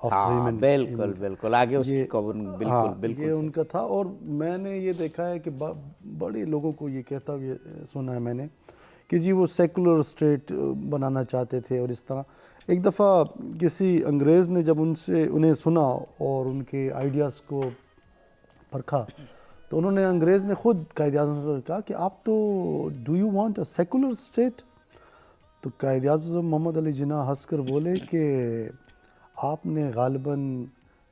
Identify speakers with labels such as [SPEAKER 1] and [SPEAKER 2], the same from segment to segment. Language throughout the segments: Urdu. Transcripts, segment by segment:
[SPEAKER 1] of
[SPEAKER 2] ہاں
[SPEAKER 1] women.
[SPEAKER 2] بالکل بالکل آگے اس کو بالکل
[SPEAKER 1] ہاں
[SPEAKER 2] بالکل
[SPEAKER 1] یہ ان کا تھا. اور میں نے یہ دیکھا ہے کہ بڑے لوگوں کو یہ کہتا ہوئے سنا ہے میں نے کہ جی وہ سیکولر اسٹیٹ بنانا چاہتے تھے. اور اس طرح ایک دفعہ کسی انگریز نے جب انہیں سنا اور ان کے آئیڈیاز کو پرکھا تو انہوں نے انگریز نے خود قائد اعظم سے کہا کہ آپ تو do you want a secular state. تو قائد اعظم محمد علی جناح ہنس کر بولے کہ آپ نے غالباً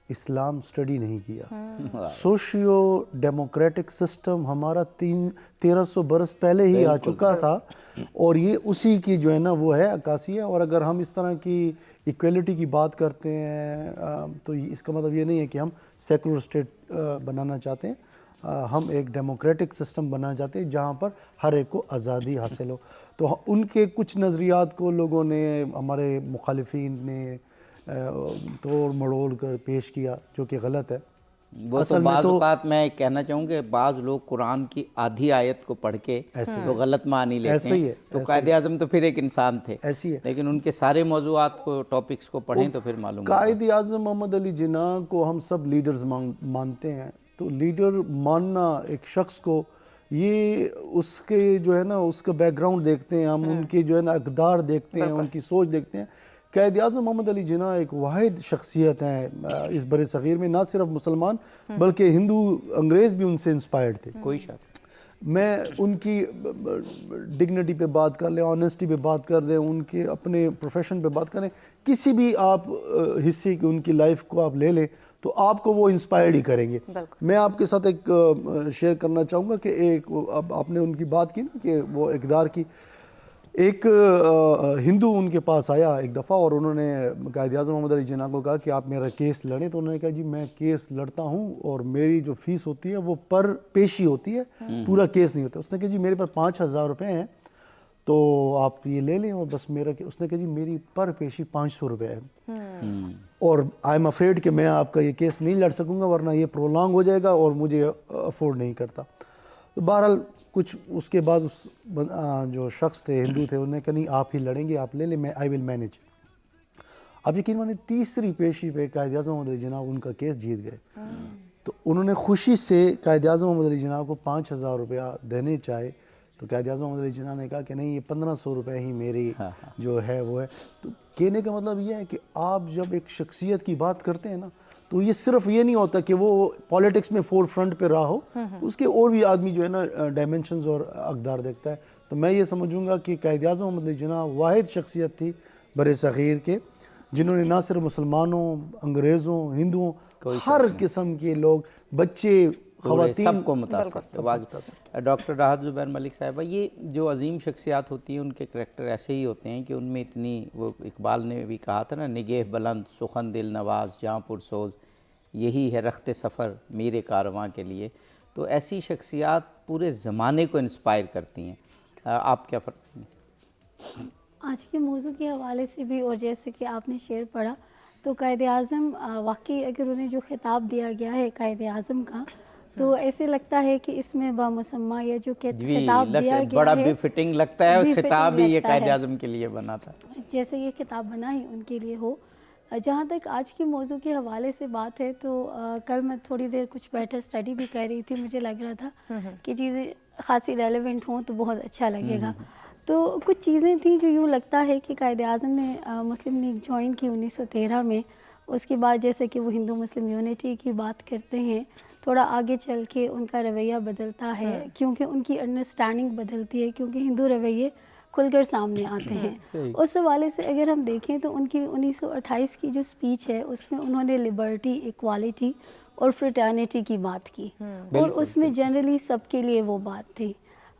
[SPEAKER 1] اسلام سٹڈی نہیں کیا. سوشیو ڈیموکریٹک سسٹم ہمارا 1300 برس پہلے ہی آ چکا تھا اور یہ اسی کی جو ہے نا وہ ہے عکاسی ہے. اور اگر ہم اس طرح کی ایکویلٹی کی بات کرتے ہیں تو اس کا مطلب یہ نہیں ہے کہ ہم سیکولر اسٹیٹ بنانا چاہتے ہیں. ہم ایک ڈیموکریٹک سسٹم بنانا چاہتے ہیں جہاں پر ہر ایک کو آزادی حاصل ہو. تو ان کے کچھ نظریات کو لوگوں نے ہمارے مخالفین نے توڑ مڑول کر پیش کیا جو کہ غلط ہے.
[SPEAKER 2] وہ تو بعض اوقات میں کہنا چاہوں کہ بعض لوگ قرآن کی آدھی آیت کو پڑھ کے تو غلط معنی لیتے ہیں. تو قائد اعظم تو پھر ایک انسان تھے لیکن ان کے سارے موضوعات کو ٹاپکس کو پڑھیں تو پھر معلوم ہوگا.
[SPEAKER 1] قائد اعظم محمد علی جناح کو ہم سب لیڈرز مانتے ہیں. تو لیڈر ماننا ایک شخص کو یہ اس کے جو ہے نا اس کا بیک گراؤنڈ دیکھتے ہیں ہم, ان کے جو ہے نا اقدار دیکھتے ہیں, ان کی سوچ دیکھتے ہیں. قائد اعظم محمد علی جناح ایک واحد شخصیت ہیں اس بر صغیر میں, نہ صرف مسلمان بلکہ ہندو انگریز بھی ان سے انسپائرڈ تھے.
[SPEAKER 2] کوئی شک
[SPEAKER 1] میں ان کی ڈگنیٹی پہ بات کر لیں, آنیسٹی پہ بات کر دیں, ان کے اپنے پروفیشن پہ بات کریں, کسی بھی آپ حصے کی ان کی لائف کو آپ لے لیں تو آپ کو وہ انسپائرڈ ہی کریں گے. میں آپ کے ساتھ ایک شیئر کرنا چاہوں گا کہ ایک اب آپ نے ان کی بات کی نا کہ وہ اقدار کی. ایک ہندو ان کے پاس آیا ایک دفعہ اور انہوں نے قائد اعظم محمد علی جناح کو کہا کہ آپ میرا کیس لڑیں. تو انہوں نے کہا جی میں کیس لڑتا ہوں اور میری جو فیس ہوتی ہے وہ پر پیشی ہوتی ہے, پورا کیس نہیں ہوتا. اس نے کہا جی میرے پاس 5000 روپے ہیں تو آپ یہ لے لیں اور بس میرا. اس نے کہا جی میری پر پیشی 500 روپے ہے اور آئی ایم افریڈ کہ میں آپ کا یہ کیس نہیں لڑ سکوں گا ورنہ یہ پرولانگ ہو جائے گا اور مجھے افورڈ نہیں کرتا. تو بہرحال کچھ اس کے بعد اس جو شخص تھے ہندو تھے انہوں نے کہا نہیں آپ ہی لڑیں گے, آپ لے لیں, میں آئی ول مینیج. اب یقین مانیں تیسری پیشی پہ قائد اعظم محمد علی جناح ان کا کیس جیت گئے. تو انہوں نے خوشی سے قائد اعظم محمد علی جناح کو 5000 روپیہ دینے چاہے. تو قائد اعظم محمد علی جناح نے کہا کہ نہیں یہ 1500 روپے ہی میری جو ہے وہ ہے. تو کہنے کا مطلب یہ ہے کہ آپ جب ایک شخصیت کی بات کرتے ہیں نا تو یہ صرف یہ نہیں ہوتا کہ وہ پولیٹکس میں فور فرنٹ پہ رہا ہو, اس کے اور بھی آدمی جو ہے نا ڈائمنشنز اور اقدار دیکھتا ہے. تو میں یہ سمجھوں گا کہ قائد اعظم محمد علی جناح واحد شخصیت تھی بر صغیر کے جنہوں نے نہ صرف مسلمانوں, انگریزوں, ہندوؤں, ہر قسم کے لوگ, بچے, خواتین,
[SPEAKER 2] سب کو متاثر. ڈاکٹر راحت زبیر ملک صاحبہ, یہ جو عظیم شخصیات ہوتی ہیں ان کے کریکٹر ایسے ہی ہوتے ہیں کہ ان میں اتنی, وہ اقبال نے بھی کہا تھا نا, نگہ بلند سخن دل نواز جاں پرسوز, یہی ہے رخت سفر میرے کارواں کے لیے. تو ایسی شخصیات پورے زمانے کو انسپائر کرتی ہیں. آپ کیا فرق ہیں
[SPEAKER 3] آج کے موضوع کے حوالے سے بھی, اور جیسے کہ آپ نے شعر پڑھا تو قائد اعظم واقعی اگر انہیں جو خطاب دیا گیا ہے قائد اعظم کا تو ایسے لگتا ہے کہ اس میں بامسمہ یا جو خطاب دیا گیا ہے
[SPEAKER 2] بڑا بھی فٹنگ لگتا ہے, اور خطاب ہی یہ قائد اعظم کے لیے بنا تھا,
[SPEAKER 3] جیسے یہ خطاب بنا ہی ان کے لیے ہو. جہاں تک آج کے موضوع کے حوالے سے بات ہے تو کل میں تھوڑی دیر کچھ بیٹھے اسٹڈی بھی کر رہی تھی, مجھے لگ رہا تھا کہ چیزیں خاصی ریلیونٹ ہوں تو بہت اچھا لگے گا. تو کچھ چیزیں تھیں جو یوں لگتا ہے کہ قائد اعظم نے مسلم لیگ جوائن کی 1913 میں. اس کے بعد جیسے کہ وہ ہندو مسلم یونٹی کی بات کرتے ہیں, تھوڑا آگے چل کے ان کا رویہ بدلتا ہے کیونکہ ان کی انڈرسٹینڈنگ بدلتی ہے, کیونکہ ہندو رویے کھل کر سامنے آتے ہیں. اس حوالے سے اگر ہم دیکھیں تو ان کی 1928 کی جو سپیچ ہے اس میں انہوں نے لبرٹی, ایکوالٹی اور فریٹرنیٹی کی بات کی, اور اس میں جنرلی سب کے لیے وہ بات تھی.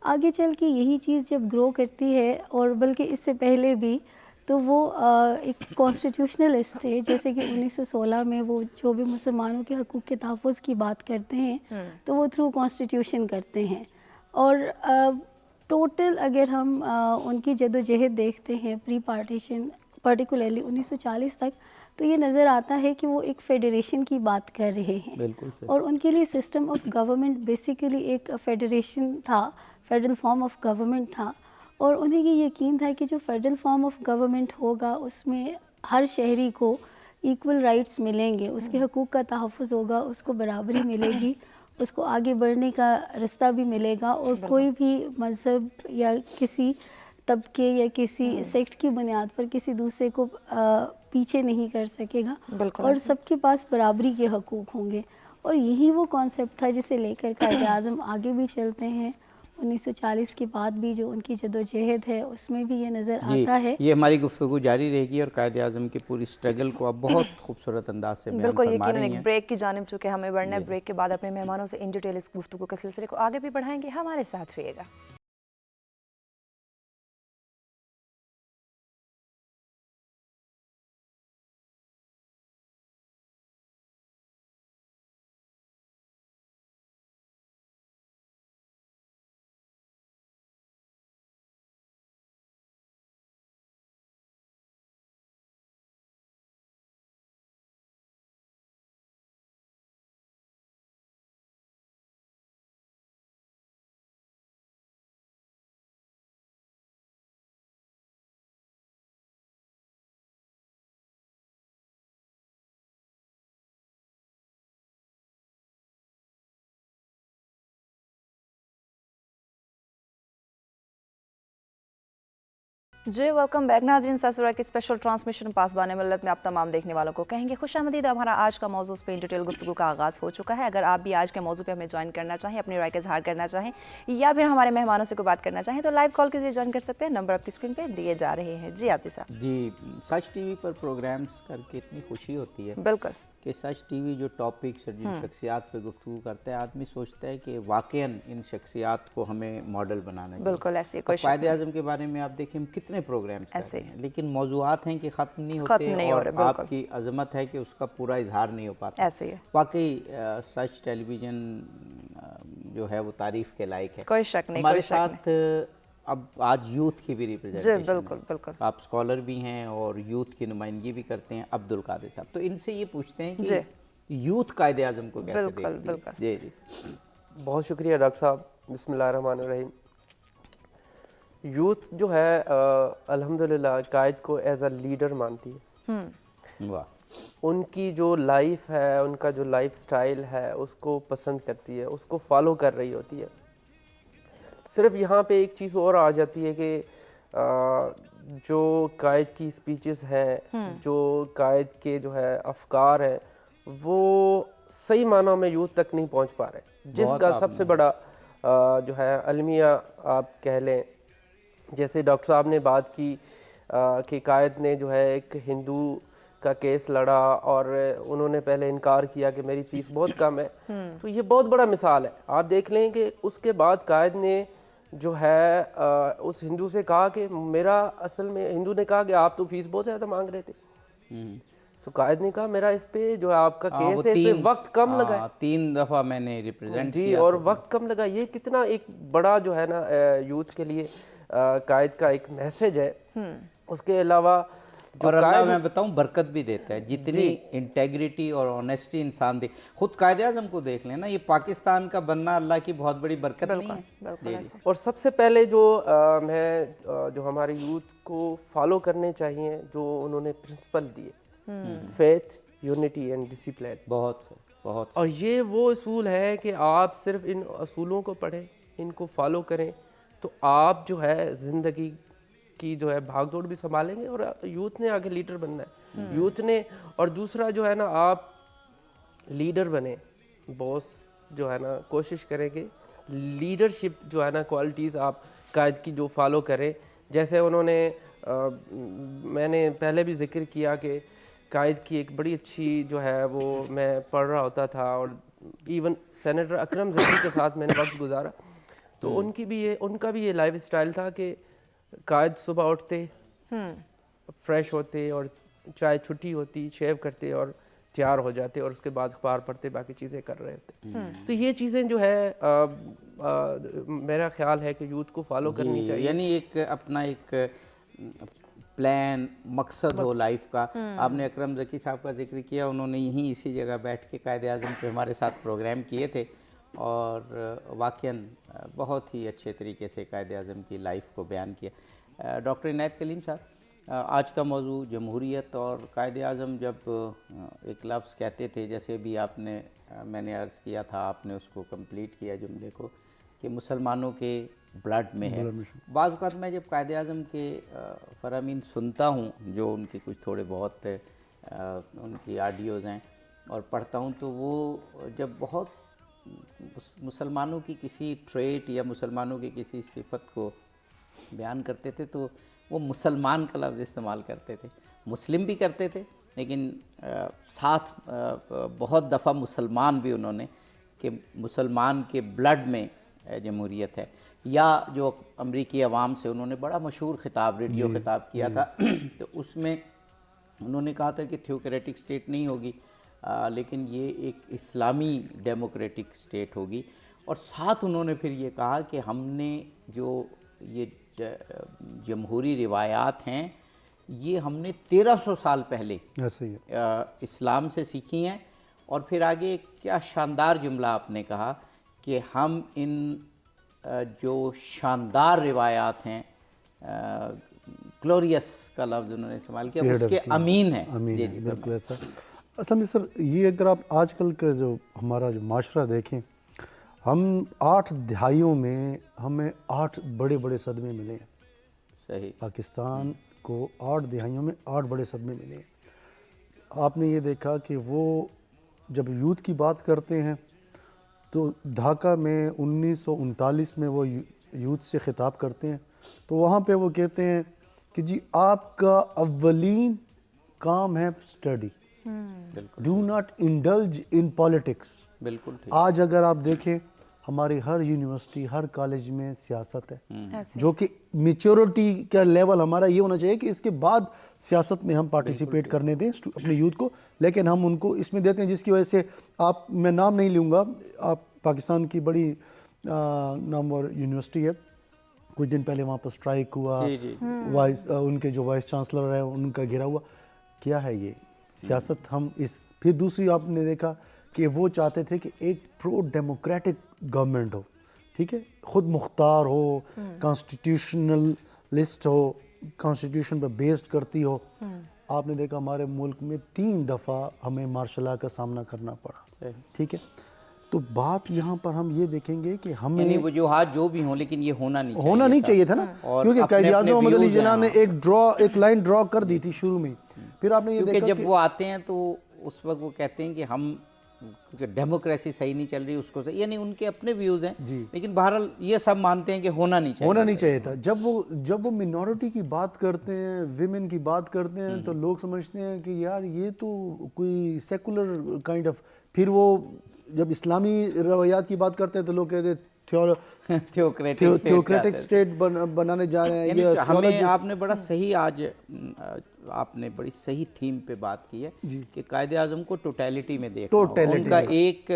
[SPEAKER 3] آگے چل کے یہی چیز جب گرو کرتی ہے, اور بلکہ اس سے پہلے بھی, تو وہ ایک کانسٹیٹیوشنلسٹ تھے. جیسے کہ 1916 میں وہ جو بھی مسلمانوں کے حقوق کے تحفظ کی بات کرتے ہیں تو وہ تھرو کانسٹیٹیوشن کرتے ہیں. اور ٹوٹل اگر ہم ان کی جد و جہد دیکھتے ہیں پری پارٹیشن پرٹیکولرلی 1940 تک, تو یہ نظر آتا ہے کہ وہ ایک فیڈریشن کی بات کر رہے ہیں. اور ان کے لیے سسٹم آف گورنمنٹ بیسیکلی ایک فیڈریشن تھا, فیڈرل فارم آف گورنمنٹ تھا. اور انہیں یہ یقین تھا کہ جو فیڈرل فارم آف گورنمنٹ ہوگا اس میں ہر شہری کو ایکول رائٹس ملیں گے، اس کے حقوق کا تحفظ ہوگا، اس کو برابری ملے گی، اس کو آگے بڑھنے کا رستہ بھی ملے گا، اور کوئی بھی مذہب یا کسی طبقے یا کسی سیکٹ کی بنیاد پر کسی دوسرے کو پیچھے نہیں کر سکے گا، اور سب کے پاس برابری کے حقوق ہوں گے. اور یہی وہ کانسیپٹ تھا جسے لے کر قائد اعظم آگے بھی چلتے ہیں. 1940 کے بعد بھی جو ان کی جدوجہد ہے اس میں بھی یہ نظر آتا ہے.
[SPEAKER 2] یہ ہماری گفتگو جاری رہے گی اور قائد اعظم کی پوری سٹرگل کو آپ بہت خوبصورت انداز سے بیان فرما رہی ہیں.
[SPEAKER 4] ایک بریک کی جانب چونکہ ہمیں بڑھنا ہے، بریک کے بعد اپنے مہمانوں سے ان ڈیٹیل اس گفتگو کے سلسلے کو آگے بھی بڑھائیں گے. ہمارے ساتھ رہیے گا. جی ویلکم بیک ناظرین. ساسورا کی اسپیشل ٹرانسمیشن پاسبان ملت میں آپ تمام دیکھنے والوں کو کہیں گے خوش آمدید. ہمارا آج کا موضوع اس پہ ان ڈیٹیل گفتگو کا آغاز ہو چکا ہے. اگر آپ بھی آج کے موضوع پہ ہمیں جوائن کرنا چاہیں، اپنی رائے کا اظہار کرنا چاہیں، یا پھر ہمارے مہمانوں سے کوئی بات کرنا چاہیں تو لائیو کال کے ذریعے جوائن کر سکتے ہیں. نمبر آپ کی اسکرین پہ دیے جا رہے ہیں. جی عاطف صاحب.
[SPEAKER 2] جی سچ ٹی وی پر پروگرامز کر کے اتنی خوشی ہوتی ہے
[SPEAKER 4] بالکل
[SPEAKER 2] کہ سچ ٹی وی جو ٹاپکس اور جن شخصیات پہ گفتگو کرتا ہے، آدمی سوچتا ہے کہ واقعاً ان شخصیات کو ہمیں ماڈل بنانا چاہیے.
[SPEAKER 4] بالکل ایسے کوئی
[SPEAKER 2] قائد اعظم کے بارے میں آپ دیکھیں ہم کتنے پروگرامز کرتے ہیں، لیکن موضوعات ہیں کہ ختم نہیں ہوتے، اور آپ کی عظمت ہے کہ اس کا پورا اظہار نہیں ہو پاتا.
[SPEAKER 4] ایسے ہی
[SPEAKER 2] واقعی سچ ٹیلی ویژن جو ہے وہ تعریف کے لائق ہے.
[SPEAKER 4] کوئی شک نہیں.
[SPEAKER 2] ہمارے ساتھ اب آج یوتھ کی بھی ریپرزینٹیشن،
[SPEAKER 4] بالکل بالکل
[SPEAKER 2] آپ اسکالر بھی ہیں اور یوتھ کی نمائندگی بھی کرتے ہیں، عبدالقادر صاحب. تو ان سے یہ پوچھتے ہیں کہ یوتھ قائد اعظم کو کیسے دیکھتی ہے؟ جی جی
[SPEAKER 5] بہت شکریہ ڈاکٹر صاحب. بسم اللہ الرحمن الرحیم. یوتھ جو ہے الحمدللہ قائد کو ایز اے لیڈر مانتی ہے.
[SPEAKER 2] واہ.
[SPEAKER 5] ان کی جو لائف ہے، ان کا جو لائف سٹائل ہے اس کو پسند کرتی ہے، اس کو فالو کر رہی ہوتی ہے. صرف یہاں پہ ایک چیز اور آ جاتی ہے کہ جو قائد کی سپیچز ہیں، جو قائد کے جو ہے افکار ہیں، وہ صحیح معنوں میں یوتھ تک نہیں پہنچ پا رہے. جس کا سب سے بڑا جو ہے المیہ آپ کہہ لیں، جیسے ڈاکٹر صاحب نے بات کی کہ قائد نے جو ہے ایک ہندو کا کیس لڑا اور انہوں نے پہلے انکار کیا کہ میری فیس بہت کم ہے. تو یہ بہت بڑا مثال ہے. آپ دیکھ لیں کہ اس کے بعد قائد نے جو ہے اس ہندو سے کہا کہ میرا اصل میں، ہندو نے کہا کہ آپ تو فیس بہت زیادہ مانگ رہے تھے. تو قائد نے کہا میرا اس پہ جو آپ کا کیس ہے اس پہ وقت کم لگا ہے.
[SPEAKER 2] 3 دفعہ میں نے ریپرزینٹ
[SPEAKER 5] جی، اور وقت کم لگا. یہ کتنا ایک بڑا جو ہے نا یوتھ کے لیے قائد کا ایک میسج ہے. اس کے علاوہ
[SPEAKER 2] اور اللہ میں بتاؤں برکت بھی دیتا ہے. جتنی انٹیگریٹی اور آنیسٹی انسان دے، خود قائد اعظم کو دیکھ لینا، یہ پاکستان کا بننا اللہ کی بہت بڑی برکت نہیں ہے.
[SPEAKER 5] اور سب سے پہلے جو میں جو ہمارے یوتھ کو فالو کرنے چاہیے، جو انہوں نے پرنسپل دیے، فیتھ، یونٹی اینڈ ڈسپلن.
[SPEAKER 2] بہت
[SPEAKER 5] اور یہ وہ اصول ہے کہ آپ صرف ان اصولوں کو پڑھیں، ان کو فالو کریں تو آپ جو ہے زندگی کی جو ہے بھاگ دوڑ بھی سنبھالیں گے. اور یوتھ نے آگے لیڈر بننا ہے، یوتھ نے. اور دوسرا جو ہے نا، آپ لیڈر بنیں، باس جو ہے نا کوشش کریں کہ لیڈرشپ جو ہے نا کوالٹیز آپ قائد کی جو فالو کریں. جیسے انہوں نے میں نے پہلے بھی ذکر کیا کہ قائد کی ایک بڑی اچھی جو ہے وہ میں پڑھ رہا ہوتا تھا، اور ایون سینیٹر اکرم ذکی کے ساتھ میں نے وقت گزارا. تو ان کا بھی یہ لائف اسٹائل تھا کہ قائد صبح اٹھتے، فریش ہوتے، اور چائے چھٹی ہوتی، شیو کرتے اور تیار ہو جاتے، اور اس کے بعد اخبار پڑھتے، باقی چیزیں کر رہے تھے. تو یہ چیزیں جو ہے میرا خیال ہے کہ یوتھ کو فالو کرنی چاہیے.
[SPEAKER 2] یعنی ایک اپنا ایک پلان، مقصد ہو لائف کا. آپ نے اکرم ذکی صاحب کا ذکر کیا، انہوں نے یہیں اسی جگہ بیٹھ کے قائد اعظم پہ ہمارے ساتھ پروگرام کیے تھے، اور واقعاً بہت ہی اچھے طریقے سے قائد اعظم کی لائف کو بیان کیا. ڈاکٹر عنایت کلیم صاحب، آج کا موضوع جمہوریت اور قائد اعظم جب ایک لفظ کہتے تھے، جیسے بھی آپ نے میں نے عرض کیا تھا، آپ نے اس کو کمپلیٹ کیا جملے کو، کہ مسلمانوں کے بلڈ میں ہے. بعض اوقات میں جب قائد اعظم کے فرامین سنتا ہوں، جو ان کے کچھ تھوڑے بہت ان کی آڈیوز ہیں اور پڑھتا ہوں، تو وہ جب بہت مسلمانوں کی کسی ٹریٹ یا مسلمانوں کی کسی صفت کو بیان کرتے تھے تو وہ مسلمان کا لفظ استعمال کرتے تھے. مسلم بھی کرتے تھے، لیکن ساتھ بہت دفعہ مسلمان بھی انہوں نے، کہ مسلمان کے بلڈ میں جمہوریت ہے. یا جو امریکی عوام سے انہوں نے بڑا مشہور خطاب، ریڈیو خطاب کیا تھا، تو اس میں انہوں نے کہا تھا کہ تھیوکریٹک اسٹیٹ نہیں ہوگی، لیکن یہ ایک اسلامی ڈیموکریٹک اسٹیٹ ہوگی. اور ساتھ انہوں نے پھر یہ کہا کہ ہم نے جو یہ جمہوری روایات ہیں، یہ ہم نے 1300 سال پہلے اسلام سے سیکھی ہیں. اور پھر آگے کیا شاندار جملہ آپ نے کہا کہ ہم ان جو شاندار روایات ہیں، گلوریس کا لفظ انہوں نے استعمال کیا، اس کے امین ہیں.
[SPEAKER 1] جی جی بالکل ایسا. اصل میں سر یہ اگر آپ آج کل کا جو ہمارا جو معاشرہ دیکھیں، ہم 8 دہائیوں میں ہمیں 8 بڑے بڑے صدمے ملے ہیں.
[SPEAKER 2] صحیح.
[SPEAKER 1] پاکستان کو 8 دہائیوں میں 8 بڑے صدمے ملے ہیں. آپ نے یہ دیکھا کہ وہ جب یوتھ کی بات کرتے ہیں تو ڈھاکہ میں 1939 میں وہ یوتھ سے خطاب کرتے ہیں، تو وہاں پہ وہ کہتے ہیں کہ جی آپ کا اولین کام ہے study, do not indulge in politics.
[SPEAKER 2] بالکل.
[SPEAKER 1] آج اگر آپ دیکھیں ہماری ہر یونیورسٹی، ہر کالج میں سیاست ہے، جو کہ میچورٹی کا لیول ہمارا یہ ہونا چاہیے کہ اس کے بعد سیاست میں ہم پارٹیسپیٹ کرنے دیں اپنے یوتھ کو، لیکن ہم ان کو اس میں دیتے ہیں جس کی وجہ سے میں نام نہیں لوں گا، آپ پاکستان کی بڑی نامور یونیورسٹی ہے، کچھ دن پہلے وہاں پر اسٹرائک ہوا، ان کے جو وائس چانسلر ہیں ان کا گھیرا ہوا. کیا ہے یہ سیاست؟ ہم پھر دوسری آپ نے دیکھا کہ وہ چاہتے تھے کہ ایک پرو ڈیموکریٹک گورنمنٹ ہو، ٹھیک ہے، خود مختار ہو، کانسٹیٹیوشنل لسٹ ہو، کانسٹیٹیوشن پہ بیسڈ کرتی ہو. آپ نے دیکھا ہمارے ملک میں 3 دفعہ ہمیں مارشل لا کا سامنا کرنا پڑا. ٹھیک ہے، تو بات یہاں پر ہم یہ دیکھیں گے کہ ہمیں
[SPEAKER 2] یعنی وجوہات جو بھی ہوں، لیکن یہ ہونا
[SPEAKER 1] نہیں چاہیے تھا نا، کیونکہ قائد اعظم محمد علی جناح نے ایک لائن ڈرا کر دی تھی شروع میں. پھر آپ نے یہ دیکھا
[SPEAKER 2] جب وہ آتے ہیں تو اس وقت وہ کہتے ہیں کہ ہم کیونکہ ڈیموکریسی صحیح نہیں چل رہی، اس کو صحیح، یعنی ان کے اپنے ویوز ہیں، لیکن بہرحال یہ سب مانتے ہیں کہ ہونا نہیں چاہیے
[SPEAKER 1] تھا. جب وہ منورٹی کی بات کرتے ہیں، ویمن کی بات کرتے ہیں، تو لوگ سمجھتے ہیں کہ یار یہ تو کوئی سیکولر کائنڈ آف. پھر وہ جب اسلامی روایات کی بات کرتے ہیں تو لوگ کہتے ہیں تھیوکریٹک اسٹیٹ بنانے جا رہے ہیں.
[SPEAKER 2] ہمیں آپ نے بڑا صحیح، آج آپ نے بڑی صحیح تھیم پہ بات کی ہے کہ قائد اعظم کو ٹوٹیلٹی میں دیکھنا، ان کا ایک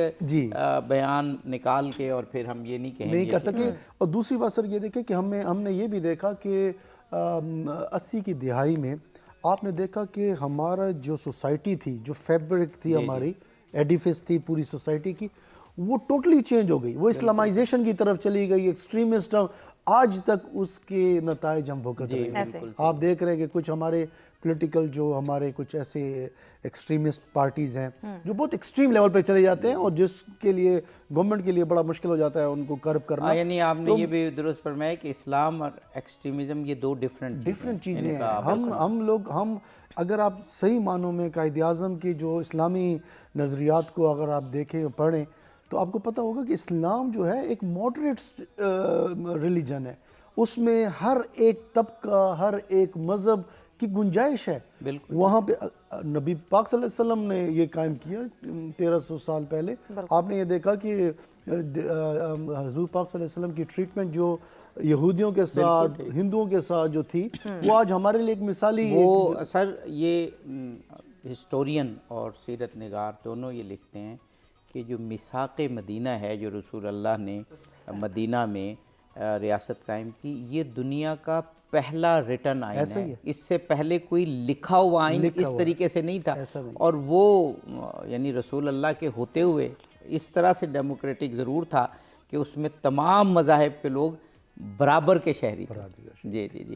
[SPEAKER 2] بیان نکال کے اور پھر ہم یہ نہیں
[SPEAKER 1] کر سکے. اور دوسری بات سر یہ دیکھیں کہ ہم نے یہ بھی دیکھا کہ 80 کی دہائی میں آپ نے دیکھا کہ ہمارا جو سوسائٹی تھی، جو فیبرک تھی، ہماری ایڈیفس تھی پوری سوسائٹی کی، وہ ٹوٹلی چینج ہو گئی. وہ اسلامائزیشن کی طرف چلی گئی، ایکسٹریمسٹ. آج تک اس کے نتائج ہم بھگت رہے ہیں. آپ دیکھ رہے ہیں کہ کچھ ہمارے پولیٹیکل جو ہمارے کچھ ایسے ایکسٹریمسٹ پارٹیز ہیں جو بہت ایکسٹریم لیول پہ چلے جاتے ہیں، اور جس کے لیے گورنمنٹ کے لیے بڑا مشکل ہو جاتا ہے ان کو کرب کرنا.
[SPEAKER 2] یعنی آپ نے یہ بھی درست فرمایا کہ اسلام اور ایکسٹریمزم یہ 2 ڈیفرنٹ چیزیں ہیں.
[SPEAKER 1] ہم اگر آپ صحیح معنوں میں قائد اعظم کی جو اسلامی نظریات کو اگر آپ دیکھیں پڑھیں تو آپ کو پتہ ہوگا کہ اسلام جو ہے ایک ماڈریٹ ریلیجن ہے. اس میں ہر ایک طبقہ، ہر ایک مذہب کی گنجائش ہے. وہاں پہ نبی پاک صلی اللہ علیہ وسلم نے یہ قائم کیا 1300 سال پہلے. آپ نے یہ دیکھا کہ حضور پاک صلی اللہ علیہ وسلم کی ٹریٹمنٹ جو یہودیوں کے ساتھ، ہندوؤں کے ساتھ جو تھی، وہ آج ہمارے لیے ایک مثالی.
[SPEAKER 2] وہ سر یہ ہسٹورین اور سیرت نگار دونوں یہ لکھتے ہیں کہ جو میثاق مدینہ ہے، جو رسول اللہ نے مدینہ میں ریاست قائم کی، یہ دنیا کا پہلا ریٹن آئین ہے. اس سے پہلے کوئی لکھا ہوا آئین اس طریقے سے نہیں تھا. اور وہ یعنی رسول اللہ کے ہوتے ہوئے اس طرح سے ڈیموکریٹک ضرور تھا کہ اس میں تمام مذاہب کے لوگ برابر کے شہری تھے. جی.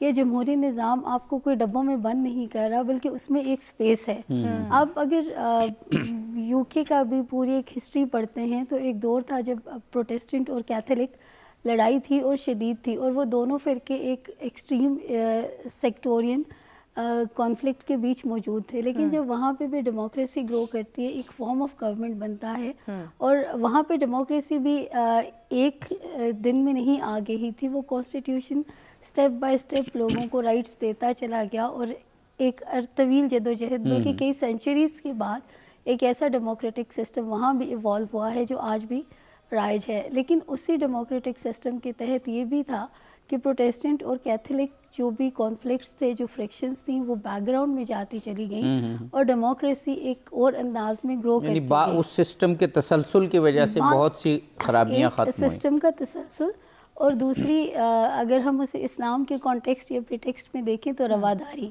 [SPEAKER 3] یہ جمہوری نظام آپ کو کوئی ڈبوں میں بند نہیں کر رہا بلکہ اس میں ایک سپیس ہے. آپ اگر یو کے کا بھی پوری ایک ہسٹری پڑھتے ہیں تو ایک دور تھا جب پروٹیسٹنٹ اور کیتھولک لڑائی تھی اور شدید تھی, اور وہ دونوں فرقے ایک ایکسٹریم سیکٹورین کانفلکٹ کے بیچ موجود تھے. لیکن جب وہاں پہ بھی ڈیموکریسی گرو کرتی ہے, ایک فارم آف گورنمنٹ بنتا ہے, اور وہاں پہ ڈیموکریسی بھی ایک دن میں نہیں آ گئی تھی, وہ کانسٹیٹیوشن اسٹیپ بائی اسٹیپ لوگوں کو رائٹس دیتا چلا گیا, اور ایک طویل جدوجہد بلکہ کئی سینچریز کے بعد ایک ایسا ڈیموکریٹک سسٹم وہاں بھی ایوالو ہوا ہے جو آج بھی رائج ہے. لیکن اسی ڈیموکریٹک سسٹم کے تحت یہ بھی تھا کہ پروٹیسٹنٹ اور کیتھولک جو بھی کانفلکٹس تھے, جو فرکشنز تھیں, وہ بیک گراؤنڈ میں جاتی چلی گئیں, اور ڈیموکریسی ایک اور انداز میں گرو کرتی گئی.
[SPEAKER 2] اس سسٹم کے تسلسل کی وجہ سے بہت سی خرابیاں ختم ہوئیں.
[SPEAKER 3] سسٹم کا تسلسل, اور دوسری اگر ہم اسے اسلام کے کانٹیکسٹ یا پریٹیکسٹ میں دیکھیں تو رواداری,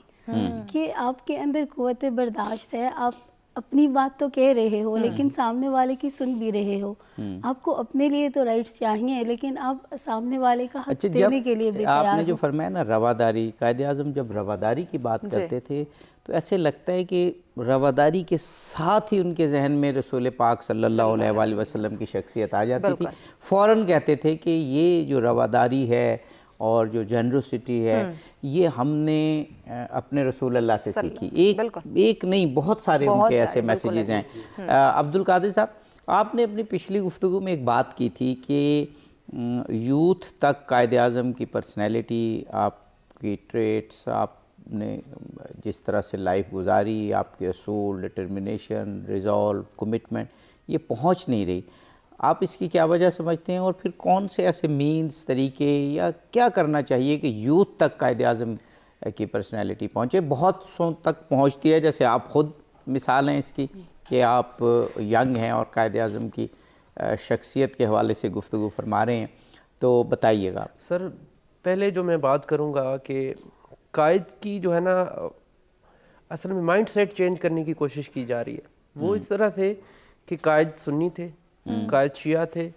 [SPEAKER 3] کہ آپ کے اندر قوت برداشت ہے, آپ اپنی بات تو کہہ رہے ہو لیکن سامنے والے کی سن بھی رہے ہو. آپ کو اپنے لیے تو رائٹس چاہیے لیکن آپ سامنے والے کا حق دینے کے لیے بھی تیار ہو.
[SPEAKER 2] آپ نے جو فرمایا نا رواداری, قائد اعظم جب رواداری کی بات کرتے تھے تو ایسے لگتا ہے کہ رواداری کے ساتھ ہی ان کے ذہن میں رسول پاک صلی اللہ علیہ وآلہ وسلم کی شخصیت آ جاتی تھی. فوراً کہتے تھے کہ یہ جو رواداری ہے اور جو جنروسٹی ہے یہ ہم نے اپنے رسول اللہ سے سیکھی. ایک نہیں, بہت سارے ان کے ایسے میسیجز ہیں. عبدالقادر صاحب, آپ نے اپنی پچھلی گفتگو میں ایک بات کی تھی کہ یوتھ تک قائد اعظم کی پرسنالٹی, آپ کی ٹریٹس, آپ نے جس طرح سے لائف گزاری, آپ کے اصول, ڈٹرمنیشن, ریزولو, کمٹمنٹ, یہ پہنچ نہیں رہی. آپ اس کی کیا وجہ سمجھتے ہیں, اور پھر کون سے ایسے مینز, طریقے, یا کیا کرنا چاہیے کہ یوتھ تک قائد اعظم کی پرسنالٹی پہنچے؟ بہت سو تک پہنچتی ہے, جیسے آپ خود مثال ہیں اس کی کہ آپ ینگ ہیں اور قائد اعظم کی شخصیت کے حوالے سے گفتگو فرما رہے ہیں, تو بتائیے گا.
[SPEAKER 5] سر پہلے جو میں بات کروں گا کہ قائد کی جو ہے نا اصل میں مائنڈ سیٹ چینج کرنے کی کوشش کی جا رہی ہے. وہ اس طرح سے کہ قائد سنی تھے, قائد شیعہ تھے,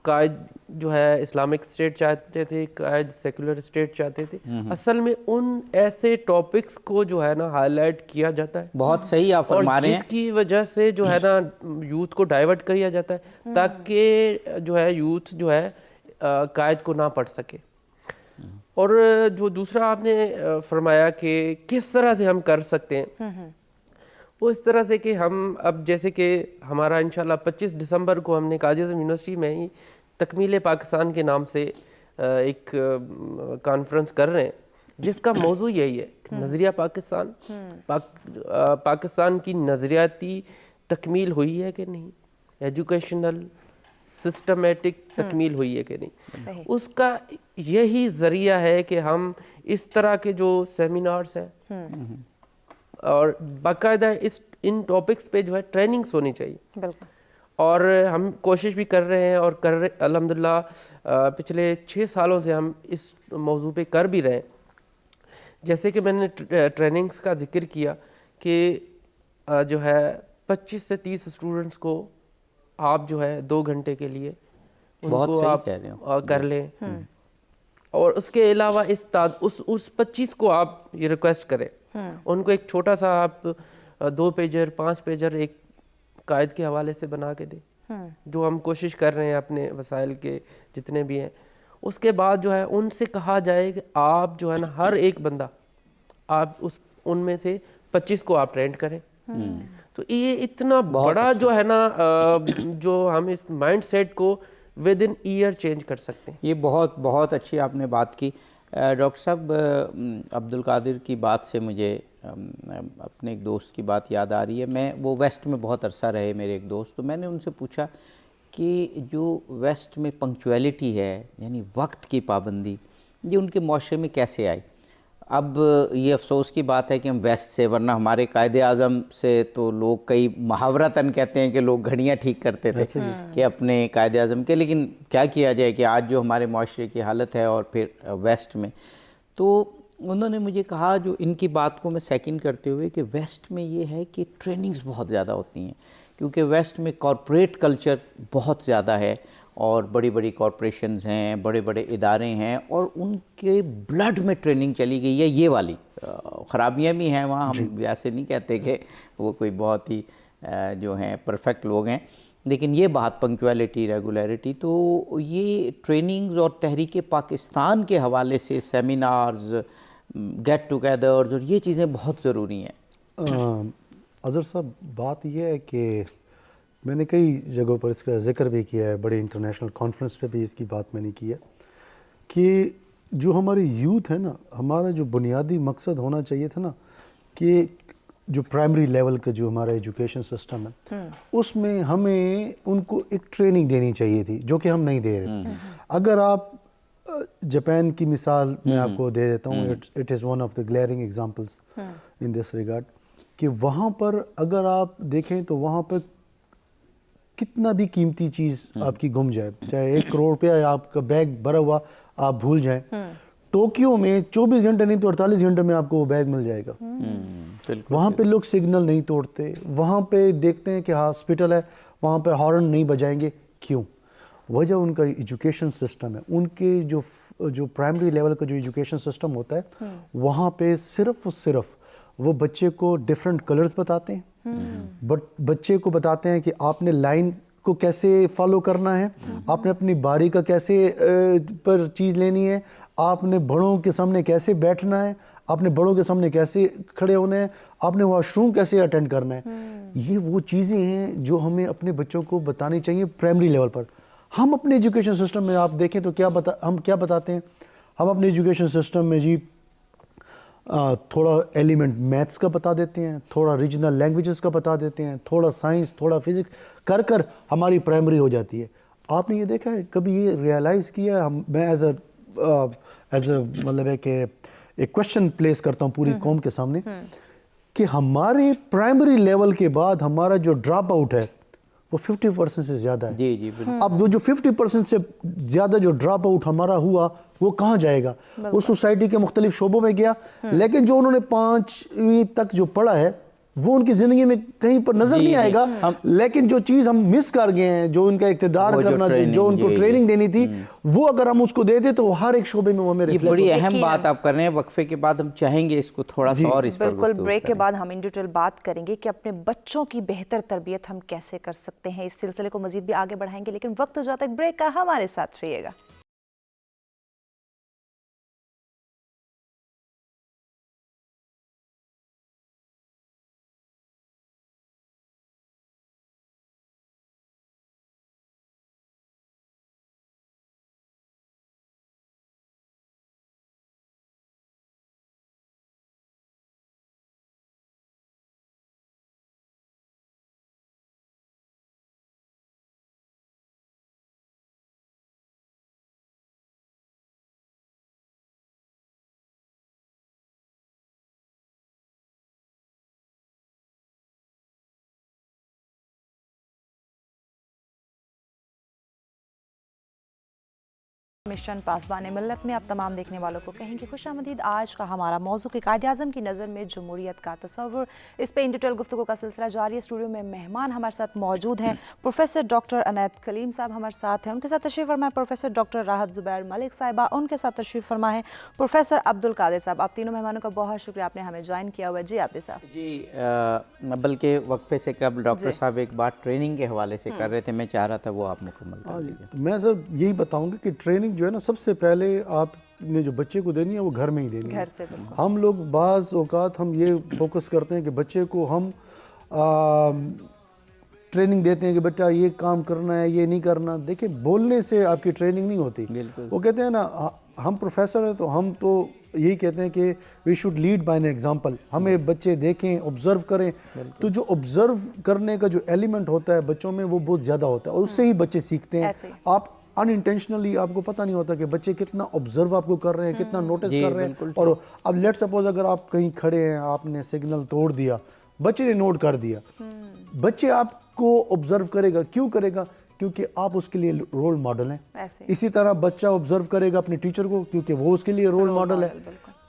[SPEAKER 5] قائد جو ہے اسلامک اسٹیٹ چاہتے تھے, قائد سیکولر اسٹیٹ چاہتے تھے. اصل میں ان ایسے ٹاپکس کو جو ہے نا ہائی لائٹ کیا جاتا ہے,
[SPEAKER 2] بہت صحیح آپ فرما رہے ہیں,
[SPEAKER 5] جس کی وجہ سے جو ہے نا یوتھ کو ڈائیورٹ کیا جاتا ہے تاکہ جو ہے یوتھ جو ہے قائد کو نہ پڑھ سکے. اور جو دوسرا آپ نے فرمایا کہ کس طرح سے ہم کر سکتے ہیں, وہ اس طرح سے کہ ہم اب جیسے کہ ہمارا انشاءاللہ 25 دسمبر کو ہم نے قائد اعظم یونیورسٹی میں ہی تکمیل پاکستان کے نام سے ایک کانفرنس کر رہے ہیں, جس کا موضوع یہی ہے کہ نظریہ پاکستان, پاکستان کی نظریاتی تکمیل ہوئی ہے کہ نہیں, ایجوکیشنل سسٹمیٹک تکمیل ہوئی ہے کہ نہیں. اس کا یہی ذریعہ ہے کہ ہم اس طرح کے جو سیمینارز ہیں اور باقاعدہ ان ٹاپکس پہ جو ہے ٹریننگز ہونی چاہیے. اور ہم کوشش بھی کر رہے ہیں اور الحمدللہ پچھلے 6 سالوں سے ہم اس موضوع پہ کر بھی رہے ہیں. جیسے کہ میں نے ٹریننگز کا ذکر کیا کہ جو ہے 25 سے 30 اسٹوڈنٹس کو آپ جو ہے 2 گھنٹے کے لیے ان کو آپ کر لیں, اور اس کے علاوہ اس 25 کو آپ یہ ریکویسٹ کریں, ان کو ایک چھوٹا سا آپ 2 پیجر 5 پیجر ایک قائد کے حوالے سے بنا کے دیں, جو ہم کوشش کر رہے ہیں اپنے وسائل کے جتنے بھی ہیں. اس کے بعد جو ہے ان سے کہا جائے کہ آپ جو ہے نا ہر ایک بندہ آپ ان میں سے 25 کو آپ ٹرینڈ کریں. تو یہ اتنا بڑا جو ہے نا جو ہم اس مائنڈ سیٹ کو ود ان ایئر چینج کر سکتے ہیں.
[SPEAKER 2] یہ بہت اچھی آپ نے بات کی. ڈاکٹر صاحب, عبدالقادر کی بات سے مجھے اپنے ایک دوست کی بات یاد آ رہی ہے. وہ ویسٹ میں بہت عرصہ رہے میرے ایک دوست, تو میں نے ان سے پوچھا کہ جو ویسٹ میں پنکچویلٹی ہے, یعنی وقت کی پابندی, یہ ان کے معاشرے میں کیسے آئی؟ اب یہ افسوس کی بات ہے کہ ہم ویسٹ سے, ورنہ ہمارے قائد اعظم سے تو لوگ کئی محاورتاً کہتے ہیں کہ لوگ گھڑیاں ٹھیک کرتے تھے کہ اپنے قائد اعظم کے, لیکن کیا کیا جائے کہ آج جو ہمارے معاشرے کی حالت ہے اور پھر ویسٹ میں. تو انہوں نے مجھے کہا, جو ان کی بات کو میں سیکنڈ کرتے ہوئے, کہ ویسٹ میں یہ ہے کہ ٹریننگز بہت زیادہ ہوتی ہیں, کیونکہ ویسٹ میں کارپوریٹ کلچر بہت زیادہ ہے, اور بڑی بڑی کارپوریشنز ہیں, بڑے بڑے ادارے ہیں, اور ان کے بلڈ میں ٹریننگ چلی گئی ہے یہ والی. خرابیاں بھی ہیں وہاں, ہم ایسے نہیں کہتے کہ وہ کوئی بہت ہی جو ہیں پرفیکٹ لوگ ہیں, لیکن یہ بات پنکچویلٹی, ریگولیرٹی, تو یہ ٹریننگز اور تحریک پاکستان کے حوالے سے سیمینارز, گیٹ ٹوگیدرز اور یہ چیزیں بہت ضروری ہیں.
[SPEAKER 1] اظہر صاحب بات یہ ہے کہ میں نے کئی جگہوں پر اس کا ذکر بھی کیا ہے, بڑے انٹرنیشنل کانفرنس پہ بھی اس کی بات میں نے کی ہے کہ جو ہماری یوتھ ہے نا, ہمارا جو بنیادی مقصد ہونا چاہیے تھا نا کہ جو پرائمری لیول کا جو ہمارا ایجوکیشن سسٹم ہے اس میں ہمیں ان کو ایک ٹریننگ دینی چاہیے تھی جو کہ ہم نہیں دے رہے. اگر آپ جاپان کی مثال میں آپ کو دے دیتا ہوں, it is one of the glaring examples in this regard, کہ وہاں پر اگر آپ دیکھیں تو وہاں پر کتنا بھی قیمتی چیز آپ کی گم جائے, چاہے 1 کروڑ روپیہ آپ کا بیگ بھرا ہوا آپ بھول جائیں, ٹوکیو میں 24 گھنٹے نہیں تو 48 گھنٹے میں آپ کو وہ بیگ مل جائے گا. وہاں پہ لوگ سگنل نہیں توڑتے, وہاں پہ دیکھتے ہیں کہ ہاسپٹل ہے وہاں پہ ہارن نہیں بجائیں گے. کیوں؟ وجہ ان کا ایجوکیشن سسٹم ہے. ان کے جو پرائمری لیول کا جو ایجوکیشن سسٹم ہوتا ہے وہاں پہ صرف وہ بچے کو ڈیفرنٹ کلرز بتاتے ہیں, بٹ بچے کو بتاتے ہیں کہ آپ نے لائن کو کیسے فالو کرنا ہے, آپ نے اپنی باری کا کیسے پر چیز لینی ہے, آپ نے بڑوں کے سامنے کیسے بیٹھنا ہے, آپ نے بڑوں کے سامنے کیسے کھڑے ہونے ہیں, آپ نے واش روم کیسے اٹینڈ کرنا ہے. یہ وہ چیزیں ہیں جو ہمیں اپنے بچوں کو بتانی چاہیے پرائمری لیول پر. ہم اپنے ایجوکیشن سسٹم میں آپ دیکھیں تو ہم کیا بتاتے ہیں, ہم اپنے ایجوکیشن سسٹم میں جی تھوڑا ایلیمنٹ میتھس کا بتا دیتے ہیں, تھوڑا ریجنل لینگویجز کا بتا دیتے ہیں, تھوڑا سائنس, تھوڑا فزکس کر ہماری پرائمری ہو جاتی ہے. آپ نے یہ دیکھا ہے کبھی یہ ریئلائز کیا ہے, میں ایز اے مطلب ہے کہ ایک کوشچن پلیس کرتا ہوں پوری قوم کے سامنے کہ ہمارے پرائمری لیول کے بعد ہمارا جو ڈراپ آؤٹ ہے وہ 50% سے زیادہ ہے.
[SPEAKER 2] جی جی بالکل.
[SPEAKER 1] اب وہ جو 50% سے زیادہ جو ڈراپ آؤٹ ہمارا ہوا وہ کہاں جائے گا؟ وہ سوسائٹی کے مختلف شعبوں میں گیا, لیکن جو انہوں نے 5ویں تک جو پڑھا ہے وہ ان کی زندگی میں کہیں پر نظر نہیں آئے گا. لیکن جو چیز ہم مس کر گئے ہیں, جو ان کا اقتدار کرنا تھا, جو ان کو ٹریننگ دینی تھی, وہ اگر ہم اس کو دے دیں تو ہر ایک شعبے میں وہ ہمیں ریفلیکٹ
[SPEAKER 2] ہوتا ہے. یہ بڑی اہم بات آپ کر رہے ہیں. وقفے کے بعد ہم چاہیں گے اس کو تھوڑا سا اور اس پر
[SPEAKER 4] بالکل بریک کے بعد ہم ان ڈیٹیل بات کریں گے کہ اپنے بچوں کی بہتر تربیت ہم کیسے کر سکتے ہیں. اس سلسلے کو مزید بھی آگے بڑھائیں گے, لیکن وقت ہو جاتا ہے بریک کا. ہمارے ساتھ رہیے گا. مشن پاسبان ملت میں آپ تمام دیکھنے والوں کو کہیں گے خوش آمدید. آج کا ہمارا موضوع کہ قائد اعظم کی نظر میں جمہوریت کا تصور, اس پہ ان ڈیٹیل گفتگو کا سلسلہ جاری ہے. اسٹوڈیو میں مہمان ہمارے ساتھ موجود ہیں. پروفیسر ڈاکٹر عنایت کلیم صاحب ہمارے ساتھ ہیں, ان کے ساتھ تشریف فرما ہے پروفیسر ڈاکٹر راحت زبیر ملک صاحبہ, ان کے ساتھ تشریف فرما ہے پروفیسر عبدالقادر صاحب. آپ تینوں مہمانوں کا بہت شکریہ, آپ نے ہمیں جوائن کیا ہوا ہے. جی عابد صاحب.
[SPEAKER 2] جی بلکہ وقفے سے قبل ڈاکٹر صاحب ایک بات ٹریننگ کے حوالے سے کر رہے تھے, میں چاہ رہا تھا وہ آپ مکمل کر لیجیے. میں
[SPEAKER 1] سر یہی بتاؤں گا کہ ٹریننگ جو ہے نا سب سے پہلے آپ نے جو بچے کو دینی ہے وہ گھر میں ہی دینی ہے. ہم لوگ بعض اوقات ہم یہ فوکس کرتے ہیں کہ بچے کو ہم ٹریننگ دیتے ہیں کہ بیٹا یہ کام کرنا ہے, یہ نہیں کرنا. دیکھیں بولنے سے آپ کی ٹریننگ نہیں ہوتی. وہ کہتے ہیں نا ہم پروفیسر ہیں تو ہم تو یہی کہتے ہیں کہ we should lead by an example. ہمیں بچے دیکھیں, آبزرو کریں, تو جو آبزرو کرنے کا جو ایلیمنٹ ہوتا ہے بچوں میں وہ بہت زیادہ ہوتا ہے, اور اس سے ہی بچے سیکھتے ہیں. آپ انٹینشنلی آپ کو پتہ نہیں ہوتا کہ بچے کتنا آبزرو آپ کو کر رہے ہیں, کتنا نوٹس کر رہے ہیں. اور اب لیٹ سپوز اگر آپ کہیں کھڑے ہیں, آپ نے سگنل توڑ دیا, بچے نے نوٹ کر دیا, بچے آپ کو آبزرو کرے گا. کیوں کرے گا؟ کیونکہ آپ اس کے لیے رول ماڈل ہیں. اسی طرح بچہ آبزرو کرے گا اپنے ٹیچر کو کیونکہ وہ اس کے لیے رول ماڈل ہے.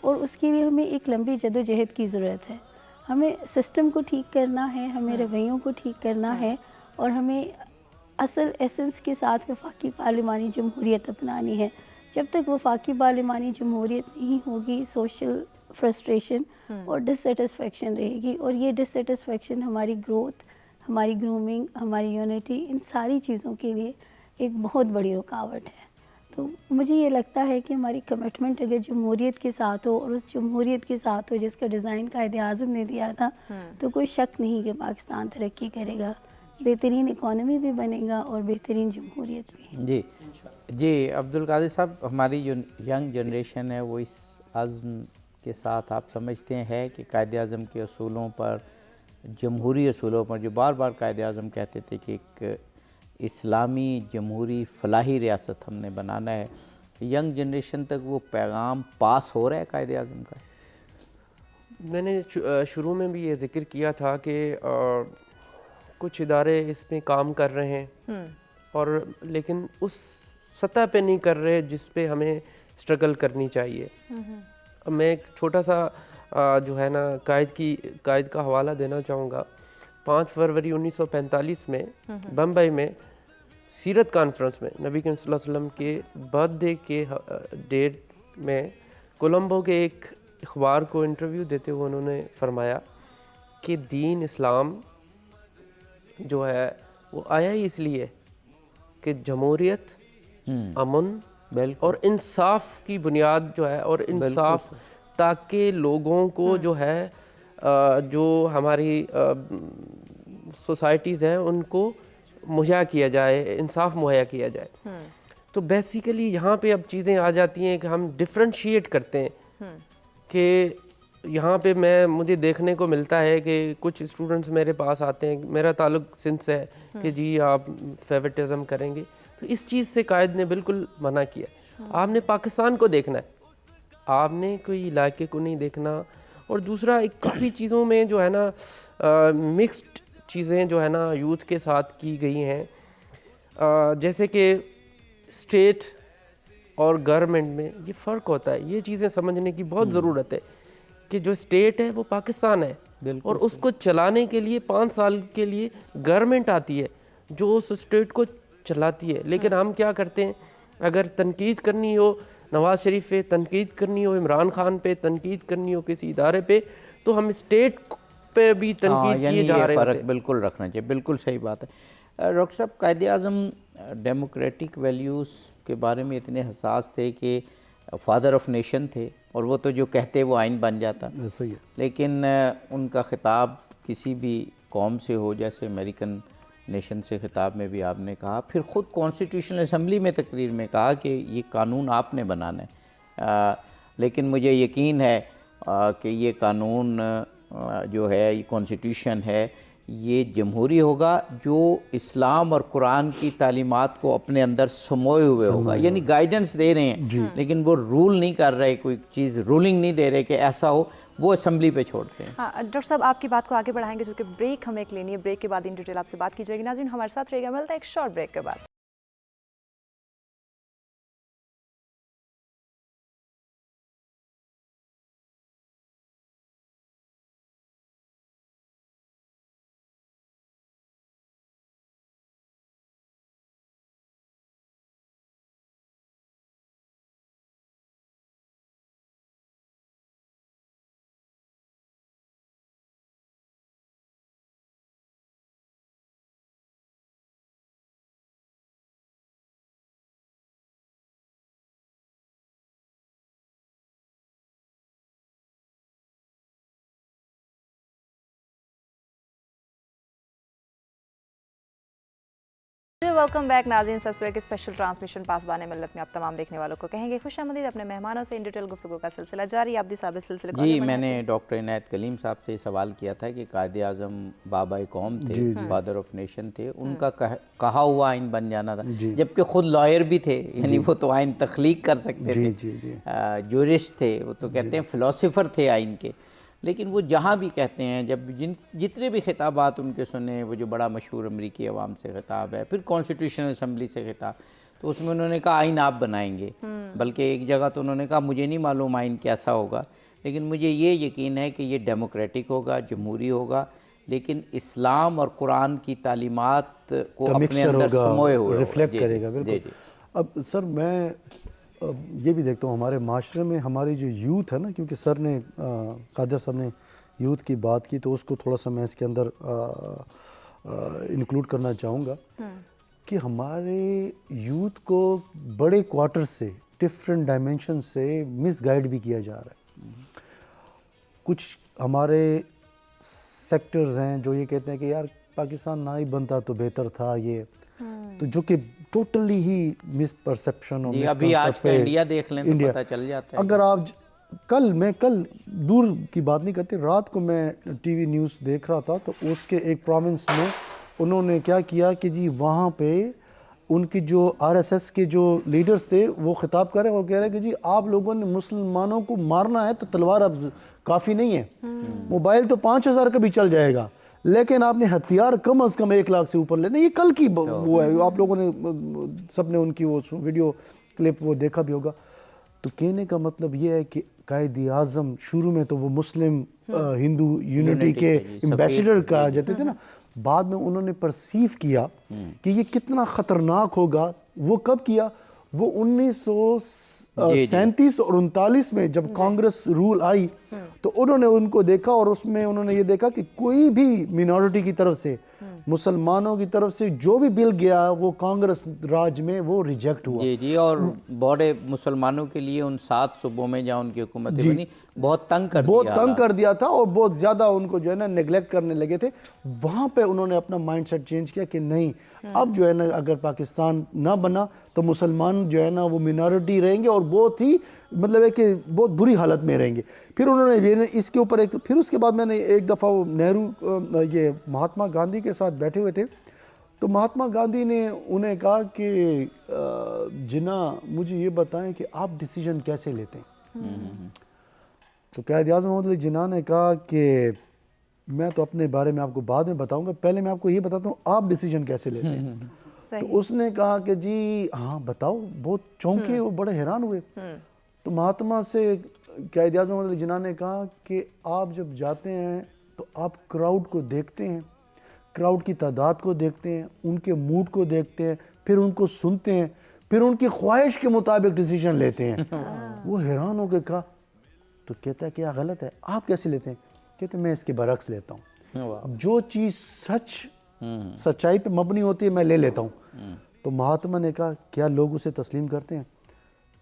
[SPEAKER 3] اور اس کے لیے ہمیں ایک لمبی جدوجہد کی ضرورت ہے. ہمیں سسٹم کو ٹھیک کرنا ہے, ہمیں رویوں کو ٹھیک کرنا ہے, اور ہمیں اصل ایسنس کے ساتھ وفاقی پارلیمانی جمہوریت اپنانی ہے. جب تک وفاقی پارلیمانی جمہوریت نہیں ہوگی, سوشل فرسٹریشن اور ڈس سیٹسفیکشن رہے گی, اور یہ ڈس سیٹسفیکشن ہماری گروتھ, ہماری گرومنگ, ہماری یونٹی, ان ساری چیزوں کے لیے ایک بہت بڑی رکاوٹ ہے. تو مجھے یہ لگتا ہے کہ ہماری کمٹمنٹ اگر جمہوریت کے ساتھ ہو, اور اس جمہوریت کے ساتھ ہو جس کا ڈیزائن قائد اعظم نے دیا تھا, تو کوئی شک نہیں کہ پاکستان ترقی کرے گا, بہترین اکانومی بھی بنے گا اور بہترین جمہوریت بھی.
[SPEAKER 2] جی عبدالقادر صاحب, ہماری جو ینگ جنریشن ہے وہ اس عزم کے ساتھ آپ سمجھتے ہیں کہ قائد اعظم کے اصولوں پر, جمہوری اصولوں پر, جو بار بار قائد اعظم کہتے تھے کہ ایک اسلامی جمہوری فلاحی ریاست ہم نے بنانا ہے, ینگ جنریشن تک وہ پیغام پاس ہو رہا ہے قائد اعظم کا؟
[SPEAKER 5] میں نے شروع میں بھی یہ ذکر کیا تھا کہ کچھ ادارے اس میں کام کر رہے ہیں, اور لیکن اس سطح پہ نہیں کر رہے جس پہ ہمیں اسٹرگل کرنی چاہیے. میں ایک چھوٹا سا جو ہے نا قائد کا حوالہ دینا چاہوں گا. 5 فروری 1945 میں بمبئی میں سیرت کانفرنس میں نبی کریم صلی اللہ علیہ وسلم کے برتھ ڈے کے ڈیٹ میں کولمبو کے ایک اخبار کو انٹرویو دیتے ہوئے انہوں نے فرمایا کہ دین اسلام جو ہے وہ آیا ہی اس لیے کہ جمہوریت, امن اور انصاف کی بنیاد جو ہے, اور انصاف تاکہ لوگوں کو جو ہے جو ہماری سوسائٹیز ہیں ان کو مہیا کیا جائے, انصاف مہیا کیا جائے. تو بیسیکلی یہاں پہ اب چیزیں آ جاتی ہیں کہ ہم ڈفرینشیٹ کرتے ہیں کہ یہاں پہ مجھے دیکھنے کو ملتا ہے کہ کچھ اسٹوڈنٹس میرے پاس آتے ہیں, میرا تعلق سندھ سے ہے, کہ جی آپ فیورٹزم کریں گے. تو اس چیز سے قائد نے بالکل منع کیا. آپ نے پاکستان کو دیکھنا ہے, آپ نے کوئی علاقے کو نہیں دیکھنا. اور دوسرا ایک کافی چیزوں میں جو ہے نا مکسڈ چیزیں جو ہے نا یوتھ کے ساتھ کی گئی ہیں, جیسے کہ اسٹیٹ اور گورنمنٹ میں یہ فرق ہوتا ہے. یہ چیزیں سمجھنے کی بہت ضرورت ہے کہ جو اسٹیٹ ہے وہ پاکستان ہے, اور اس کو چلانے کے لیے 5 سال کے لیے گورنمنٹ آتی ہے جو اس اسٹیٹ کو چلاتی ہے. لیکن ہم کیا کرتے ہیں, اگر تنقید کرنی ہو نواز شریف پہ, تنقید کرنی ہو عمران خان پہ, تنقید کرنی ہو کسی ادارے پہ, تو ہم اسٹیٹ پہ بھی تنقید کیے جا رہے ہیں.
[SPEAKER 2] فرق بالکل رکھنا چاہیے, بالکل صحیح بات ہے. ڈاکٹر صاحب, قائد اعظم ڈیموکریٹک ویلیوز کے بارے میں اتنے حساس تھے کہ فادر آف نیشن تھے, اور وہ تو جو کہتے وہ آئین بن جاتا.
[SPEAKER 1] صحیح ہے.
[SPEAKER 2] لیکن ان کا خطاب کسی بھی قوم سے ہو, جیسے امریکن نیشن سے خطاب میں بھی آپ نے کہا, پھر خود کانسٹیٹیوشنل اسمبلی میں تقریر میں کہا کہ یہ قانون آپ نے بنانا ہے, لیکن مجھے یقین ہے کہ یہ قانون جو ہے, یہ کانسٹیٹیوشن ہے, یہ جمہوری ہوگا جو اسلام اور قرآن کی تعلیمات کو اپنے اندر سموئے ہوئے ہوگا. یعنی گائیڈنس دے رہے ہیں, لیکن وہ رول نہیں کر رہے, کوئی چیز رولنگ نہیں دے رہے کہ ایسا ہو, وہ اسمبلی پہ چھوڑتے ہیں.
[SPEAKER 4] ہاں ڈاکٹر صاحب, آپ کی بات کو آگے بڑھائیں گے چونکہ بریک ہمیں ایک لینی ہے. بریک کے بعد ان ڈیٹیل آپ سے بات کی جائے گی. ناظرین ہمارے ساتھ رہے گا, ملتا ہے ایک شارٹ بریک کے بعد. ویلکم بیک ناظرین. سسوے کے اسپیشل ٹرانسمیشن پاسبان ملت میں آپ تمام دیکھنے والوں کو کہیں گے خوش آمدید. اپنے مہمانوں سے ان ڈیٹیل گفتگو کا سلسلہ جاری. آپ صاحب سلسلے کو
[SPEAKER 2] جی, میں نے ڈاکٹر عنایت کلیم صاحب سے سوال کیا تھا کہ قائد اعظم بابا قوم تھے, فادر آف نیشن تھے, ان کا کہا ہوا آئین بن جانا تھا, جبکہ خود لائر بھی تھے, یعنی وہ تو آئین تخلیق کر سکتے تھے, جورسٹ تھے, وہ تو کہتے ہیں فلاسفر تھے آئین کے. لیکن وہ جہاں بھی کہتے ہیں, جب جتنے بھی خطابات ان کے سنے, وہ جو بڑا مشہور امریکی عوام سے خطاب ہے, پھر کانسٹیٹیوشنل اسمبلی سے خطاب, تو اس میں انہوں نے کہا آئین آپ بنائیں گے، بلکہ ایک جگہ تو انہوں نے کہا مجھے نہیں معلوم آئین کیسا ہوگا، لیکن مجھے یہ یقین ہے کہ یہ ڈیموکریٹک ہوگا، جمہوری ہوگا، لیکن اسلام اور قرآن کی تعلیمات کو اپنے اندر سموئے ہوئے
[SPEAKER 1] ریفلیکٹ کرے گا. بالکل. اب سر میں یہ بھی دیکھتا ہوں ہمارے معاشرے میں ہماری جو یوتھ ہے نا، کیونکہ سر نے قادر صاحب نے یوتھ کی بات کی تو اس کو تھوڑا سا میں اس کے اندر انکلوڈ کرنا چاہوں گا کہ ہمارے یوتھ کو بڑے کوارٹر سے ڈفرینٹ ڈائمینشن سے مس گائیڈ بھی کیا جا رہا ہے. کچھ ہمارے سیکٹرز ہیں جو یہ کہتے ہیں کہ یار پاکستان نہ ہی بنتا تو بہتر تھا، یہ تو جو کہ ٹوٹلی ہی مس پرسیپشن اور
[SPEAKER 2] ابھی آج کا انڈیا دیکھ لیں تو پتہ چل جاتا ہے.
[SPEAKER 1] اگر آپ کل دور کی بات نہیں کرتے، رات کو میں ٹی وی نیوز دیکھ رہا تھا تو اس کے ایک پروونس میں انہوں نے کیا کیا کہ جی وہاں پہ ان کی جو آر ایس ایس کے جو لیڈرز تھے وہ خطاب کر رہے ہیں اور کہہ رہے ہیں کہ جی آپ لوگوں نے مسلمانوں کو مارنا ہے تو تلوار اب کافی نہیں ہے، موبائل تو 5,000 کا بھی چل جائے گا، لیکن آپ نے ہتھیار کم از کم 1 لاکھ سے اوپر لینا. یہ کل کی وہ ہے، آپ لوگوں نے سب نے ان کی وہ ویڈیو کلپ وہ دیکھا بھی ہوگا. تو کہنے کا مطلب یہ ہے کہ قائد اعظم شروع میں تو وہ مسلم ہندو یونٹی کے ایمبیسیڈر کہا جاتے تھے نا، بعد میں انہوں نے پرسیو کیا کہ یہ کتنا خطرناک ہوگا. وہ کب کیا؟ وہ 1937 اور 39 میں جب کانگریس رول آئی تو انہوں نے ان کو دیکھا اور اس میں انہوں نے یہ دیکھا کہ کوئی بھی مینورٹی کی طرف سے، مسلمانوں کی طرف سے جو بھی بل گیا وہ کانگریس راج میں وہ ریجیکٹ ہوا.
[SPEAKER 2] جی اور بڑے مسلمانوں کے لیے ان 7 صوبوں میں جہاں ان کی حکومتیں بنی بہت تنگ کر دیا
[SPEAKER 1] تھا اور بہت زیادہ ان کو جو ہے نا نیگلیکٹ کرنے لگے تھے. وہاں پہ انہوں نے اپنا مائنڈ سیٹ چینج کیا کہ نہیں، اب جو ہے نا اگر پاکستان نہ بنا تو مسلمان جو ہے نا وہ مینارٹی رہیں گے اور بہت ہی مطلب ہے کہ بہت بری حالت میں رہیں گے. پھر انہوں نے اس کے اوپر پھر اس کے بعد میں نے ایک دفعہ وہ نہرو یہ مہاتما گاندھی کے ساتھ بیٹھے ہوئے تھے تو مہاتما گاندھی نے انہیں کہا کہ جناح مجھے یہ بتائیں کہ آپ ڈیسیجن کیسے لیتے ہیں؟ تو قائد اعظم محمد علی جناح نے کہا کہ میں تو اپنے بارے میں آپ کو بعد میں بتاؤں گا، پہلے میں آپ کو یہ بتاتا ہوں آپ ڈیسیجن کیسے لیتے ہیں. تو اس نے کہا کہ جی ہاں بتاؤ. بہت چونکے وہ بڑے حیران ہوئے. تو مہاتما سے قائد اعظم محمد علی جناح نے کہا کہ آپ جب جاتے ہیں تو آپ کراؤڈ کو دیکھتے ہیں، کراؤڈ کی تعداد کو دیکھتے ہیں، ان کے موڈ کو دیکھتے ہیں، پھر ان کو سنتے ہیں، پھر ان کی خواہش کے مطابق ڈیسیجن لیتے ہیں. وہ حیران ہو کے کہا تو کہتا ہے کہ یہ غلط ہے، آپ کیسے لیتے ہیں؟ کہتے ہیں میں اس کے برعکس لیتا ہوں، جو چیز سچائی پہ مبنی ہوتی ہے میں لے لیتا ہوں. تو مہاتما نے کہا کیا لوگ اسے تسلیم کرتے ہیں؟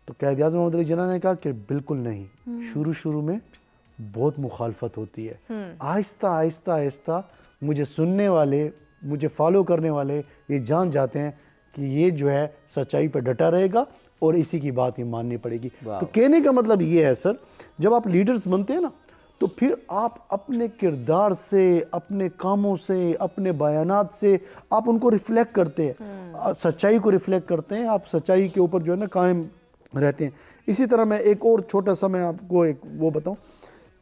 [SPEAKER 1] تو قائد اعظم محمد علی جناح نے کہا کہ بالکل نہیں، شروع میں بہت مخالفت ہوتی ہے، آہستہ آہستہ مجھے سننے والے، مجھے فالو کرنے والے یہ جان جاتے ہیں کہ یہ جو ہے سچائی پہ ڈٹا رہے گا اور اسی کی بات ہی ماننی پڑے گی. تو کہنے کا مطلب یہ ہے سر، جب آپ لیڈرز بنتے ہیں نا تو پھر آپ اپنے کردار سے، اپنے کاموں سے، اپنے بیانات سے آپ ان کو ریفلیکٹ کرتے ہیں، سچائی کو ریفلیکٹ کرتے ہیں، آپ سچائی کے اوپر جو ہے نا قائم رہتے ہیں. اسی طرح میں ایک اور چھوٹا سا میں آپ کو ایک وہ بتاؤں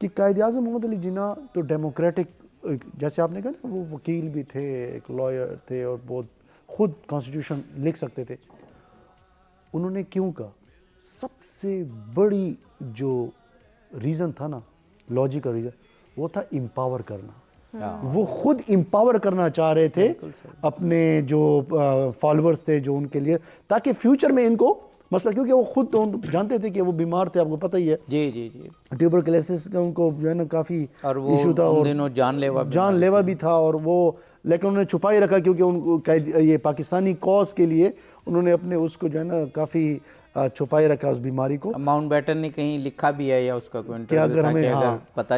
[SPEAKER 1] کہ قائد اعظم محمد علی جناح تو ڈیموکریٹک، جیسے آپ نے کہا نا وہ وکیل بھی تھے، ایک لائر تھے اور بہت خود کانسٹیٹیوشن لکھ سکتے تھے. انہوں نے کیوں کہا؟ سب سے بڑی جو ریزن تھا نا، لاجیکل ریزن، وہ تھا امپاور کرنا. وہ خود امپاور کرنا چاہ رہے تھے اپنے جو فالورز تھے جو ان کے لیے، تاکہ فیوچر میں ان کو مسئلہ، کیونکہ وہ خود تو جانتے تھے کہ وہ بیمار تھے، آپ کو پتہ ہی ہے
[SPEAKER 2] جی
[SPEAKER 1] ٹیوبرکلوسس کا ان کو جو ہے نا کافی
[SPEAKER 2] ایشو
[SPEAKER 1] تھا اور جان لیوا بھی تھا، اور وہ لیکن انہوں نے چھپائی رکھا کیونکہ ان کو یہ پاکستانی کاز کے لیے انہوں نے اپنے اس کو جو ہے نا کافی چھپائی رکھا اس بیماری کو.
[SPEAKER 2] ماؤنٹ بیٹن نے کہیں لکھا بھی ہے یا اس کا کوئی
[SPEAKER 1] کہ اگر ہمیں اگر پتہ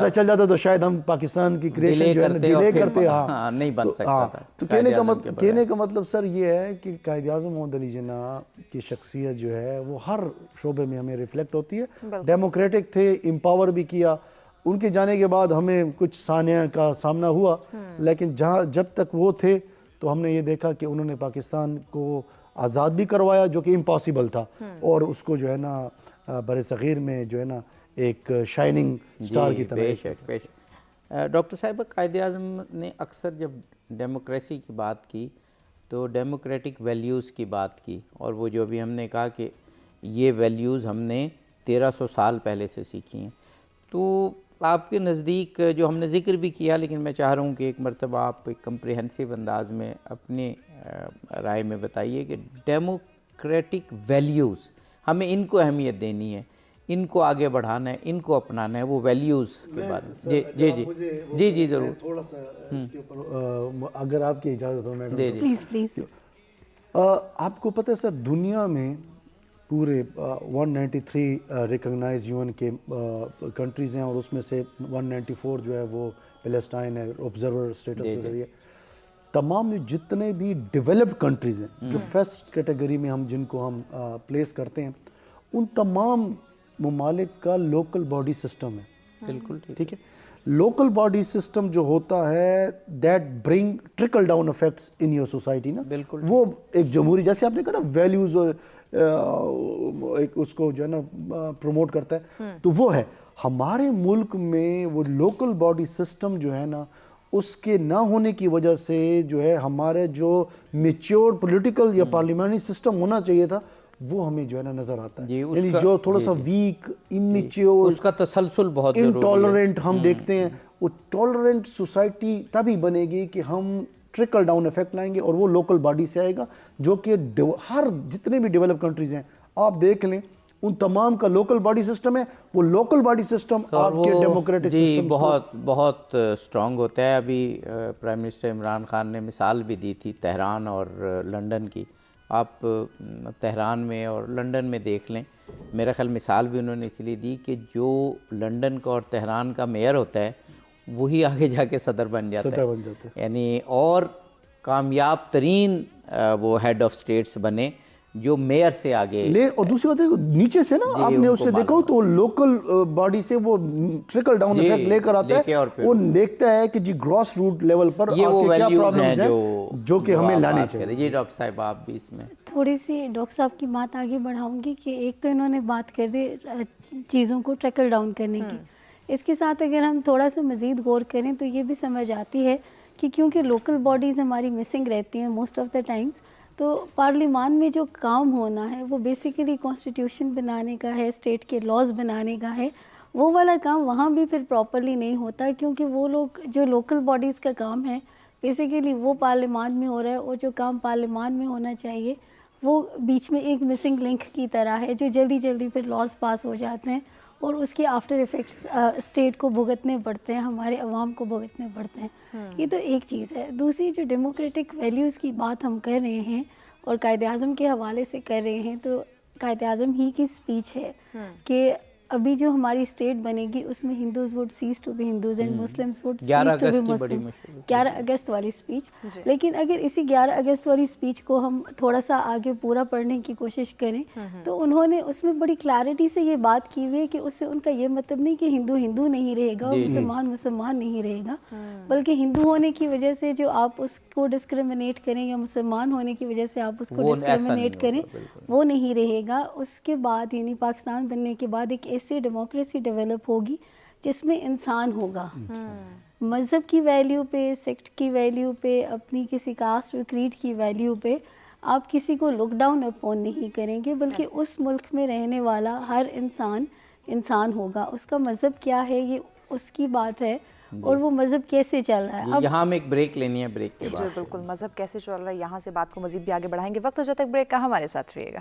[SPEAKER 1] چل جاتا تو شاید ہم پاکستان کی کریشن جو ہے نا ڈیلے کرتے، ہاں
[SPEAKER 2] نہیں بن سکتا تھا.
[SPEAKER 1] تو کہنے کا مطلب سر یہ ہے کہ قائد اعظم محمد علی جناح کی شخصیت جو ہے وہ ہر شعبے میں ہمیں ریفلیکٹ ہوتی ہے. ڈیموکریٹک تھے، امپاور بھی کیا. ان کے جانے کے بعد ہمیں کچھ سانحہ کا سامنا ہوا، لیکن جب تک وہ تھے تو ہم نے یہ دیکھا کہ انہوں نے پاکستان کو آزاد بھی کروایا جو کہ امپاسبل تھا، اور اس کو جو ہے نا بر صغیر میں جو ہے نا ایک شائننگ سٹار کی طرح.
[SPEAKER 2] ڈاکٹر صاحب، قائد اعظم نے اکثر جب ڈیموکریسی کی بات کی تو ڈیموکریٹک ویلیوز کی بات کی، اور وہ جو بھی ہم نے کہا کہ یہ ویلیوز ہم نے 1300 سال پہلے سے سیکھی ہیں، تو آپ کے نزدیک جو ہم نے ذکر بھی کیا، لیکن میں چاہ رہا ہوں کہ ایک مرتبہ آپ ایک کمپریہنسو انداز میں اپنے رائے میں بتائیے کہ ڈیموکریٹک ویلیوز ہمیں ان کو اہمیت دینی ہے، ان کو آگے بڑھانا ہے، ان کو اپنانا ہے، وہ ویلیوز کے بارے میں جی ضرور
[SPEAKER 1] تھوڑا سا اس کے اوپر اگر آپ کی اجازت ہو میڈم،
[SPEAKER 3] پلیز پلیز.
[SPEAKER 1] آپ کو پتہ ہے سر، دنیا میں پورے 193 ریکگنائز یو این کے کنٹریز ہیں، اور اس میں سے 194 جو ہے وہ پیلسٹائن ہے، آبزرور اسٹیٹس کے ذریعے. تمام جتنے بھی ڈیولپڈ کنٹریز ہیں جو فرسٹ کیٹیگری میں جن کو ہم پلیس کرتے ہیں، ان تمام ممالک کا لوکل باڈی سسٹم ہے.
[SPEAKER 2] بالکل
[SPEAKER 1] ٹھیک ہے. لوکل باڈی سسٹم جو ہوتا ہے that bring trickle down effects in your society نا. وہ ایک جمہوری، جیسے آپ نے کہا نا، ویلیوز اور ایک اس کو جو ہے نا پروموٹ کرتا ہے، تو وہ ہے ہمارے ملک میں وہ لوکل باڈی سسٹم جو ہے نا، اس کے نہ ہونے کی وجہ سے جو ہے ہمارے جو میچور پولیٹیکل یا پارلیمانی سسٹم ہونا چاہیے تھا، وہ ہمیں جو ہے نا نظر آتا ہے. یعنی جو تھوڑا سا ویک، امیچیور،
[SPEAKER 2] اس کا تسلسل بہت ضروری ہے.
[SPEAKER 1] انٹالرنٹ ہم دیکھتے ہیں. وہ ٹالرنٹ سوسائٹی تبھی بنے گی کہ ہم ٹرکل ڈاؤن افیکٹ لائیں گے، اور وہ لوکل باڈی سے آئے گا، جو کہ ہر جتنے بھی ڈیولپ کنٹریز ہیں آپ دیکھ لیں، ان تمام کا لوکل باڈی سسٹم ہے. وہ لوکل باڈی سسٹم آپ کے ڈیموکریٹک سسٹم
[SPEAKER 2] بہت اسٹرانگ ہوتا ہے. ابھی پرائم منسٹر عمران خان نے مثال بھی دی تھی تہران اور لنڈن کی. آپ تہران میں اور لنڈن میں دیکھ لیں، میرا خیال مثال بھی انہوں نے اس لیے دی کہ جو لنڈن کا اور تہران کا میئر ہوتا ہے وہی آگے جا کے صدر بن جاتا ہے. یعنی اور کامیاب ترین وہ ہیڈ آف اسٹیٹس بنے جو میئر سے آگے
[SPEAKER 1] لے. اور دوسری بات ہے نیچے سے نا، آپ نے اسے دیکھا تو لوکل باڈی سے وہ ٹرکل ڈاؤن افیکٹ لے کر آتا ہے. وہ دیکھتا ہے کہ جی گراس روٹ لیول پر آپ کے کیا پرابلمز ہیں جو کہ ہمیں لانے چاہیے.
[SPEAKER 2] جی ڈاکٹر صاحب آپ بھی اس میں
[SPEAKER 3] تھوڑی سی ڈاکٹر صاحب کی بات آگے بڑھاؤں گی کہ ایک تو انہوں نے بات کر دی چیزوں کو ٹریکل ڈاؤن کرنے کی. اس کے ساتھ اگر ہم تھوڑا سا مزید غور کریں تو یہ بھی سمجھ آتی ہے کہ کیونکہ لوکل باڈیز ہماری مسنگ رہتی ہیں موسٹ آف دا ٹائمز، تو پارلیمان میں جو کام ہونا ہے وہ بیسیکلی کانسٹیٹیوشن بنانے کا ہے، اسٹیٹ کے لاز بنانے کا ہے. وہ والا کام وہاں بھی پھر پراپرلی نہیں ہوتا، کیونکہ وہ لوگ جو لوکل باڈیز کا کام ہے بیسیکلی وہ پارلیمان میں ہو رہا ہے، اور جو کام پارلیمان میں ہونا چاہیے وہ بیچ میں ایک مسنگ لنک کی طرح ہے، جو جلدی جلدی پھر لاز پاس ہو جاتے ہیں اور اس کے آفٹر ایفیکٹس اسٹیٹ کو بھگتنے پڑتے ہیں، ہمارے عوام کو بھگتنے پڑتے ہیں. یہ تو ایک چیز ہے. دوسری جو ڈیموکریٹک ویلیوز کی بات ہم کر رہے ہیں اور قائد اعظم کے حوالے سے کر رہے ہیں، تو قائد اعظم ہی کی اسپیچ ہے کہ ابھی جو ہماری اسٹیٹ بنے گی اس میں Hindus would cease to be Hindus and Muslims would cease to be Muslim. 11 اگست والی اسپیچ. لیکن اگر اسی 11 اگست والی اسپیچ کو ہم تھوڑا سا آگے پورا پڑھنے کی کوشش کریں تو انہوں نے اس میں بڑی کلیئرٹی سے یہ بات کی ہوئی ہے کہ اس سے ان کا یہ مطلب نہیں کہ ہندو ہندو نہیں رہے گا اور مسلمان مسلمان نہیں رہے گا، بلکہ ہندو ہونے کی وجہ سے جو آپ اس کو ڈسکریمنیٹ کریں یا مسلمان ہونے کی وجہ سے آپ اس کو ڈسکریمنیٹ کریں وہ نہیں رہے گا. اس کے بعد یعنی پاکستان بننے کے بعد ایک ایسی ڈیموکریسی ڈیولپ ہوگی جس میں انسان ہوگا. مذہب کی ویلیو پہ، سیکٹ کی ویلیو پہ، اپنی کسی کاسٹ اور کریڈ کی ویلیو پہ آپ کسی کو لک ڈاؤن اپون نہیں کریں گے، بلکہ اس ملک میں رہنے والا ہر انسان انسان ہوگا. اس کا مذہب کیا ہے یہ اس کی بات ہے، اور وہ مذہب کیسے چل رہا ہے.
[SPEAKER 2] یہاں ہمیں ایک بریک لینی ہے، بریک کے بعد
[SPEAKER 4] جی بالکل مذہب کیسے چل رہا ہے یہاں سے بات کو مزید بھی آگے بڑھائیں گے. وقت جب تک بریک کا ہمارے ساتھ رہیے گا.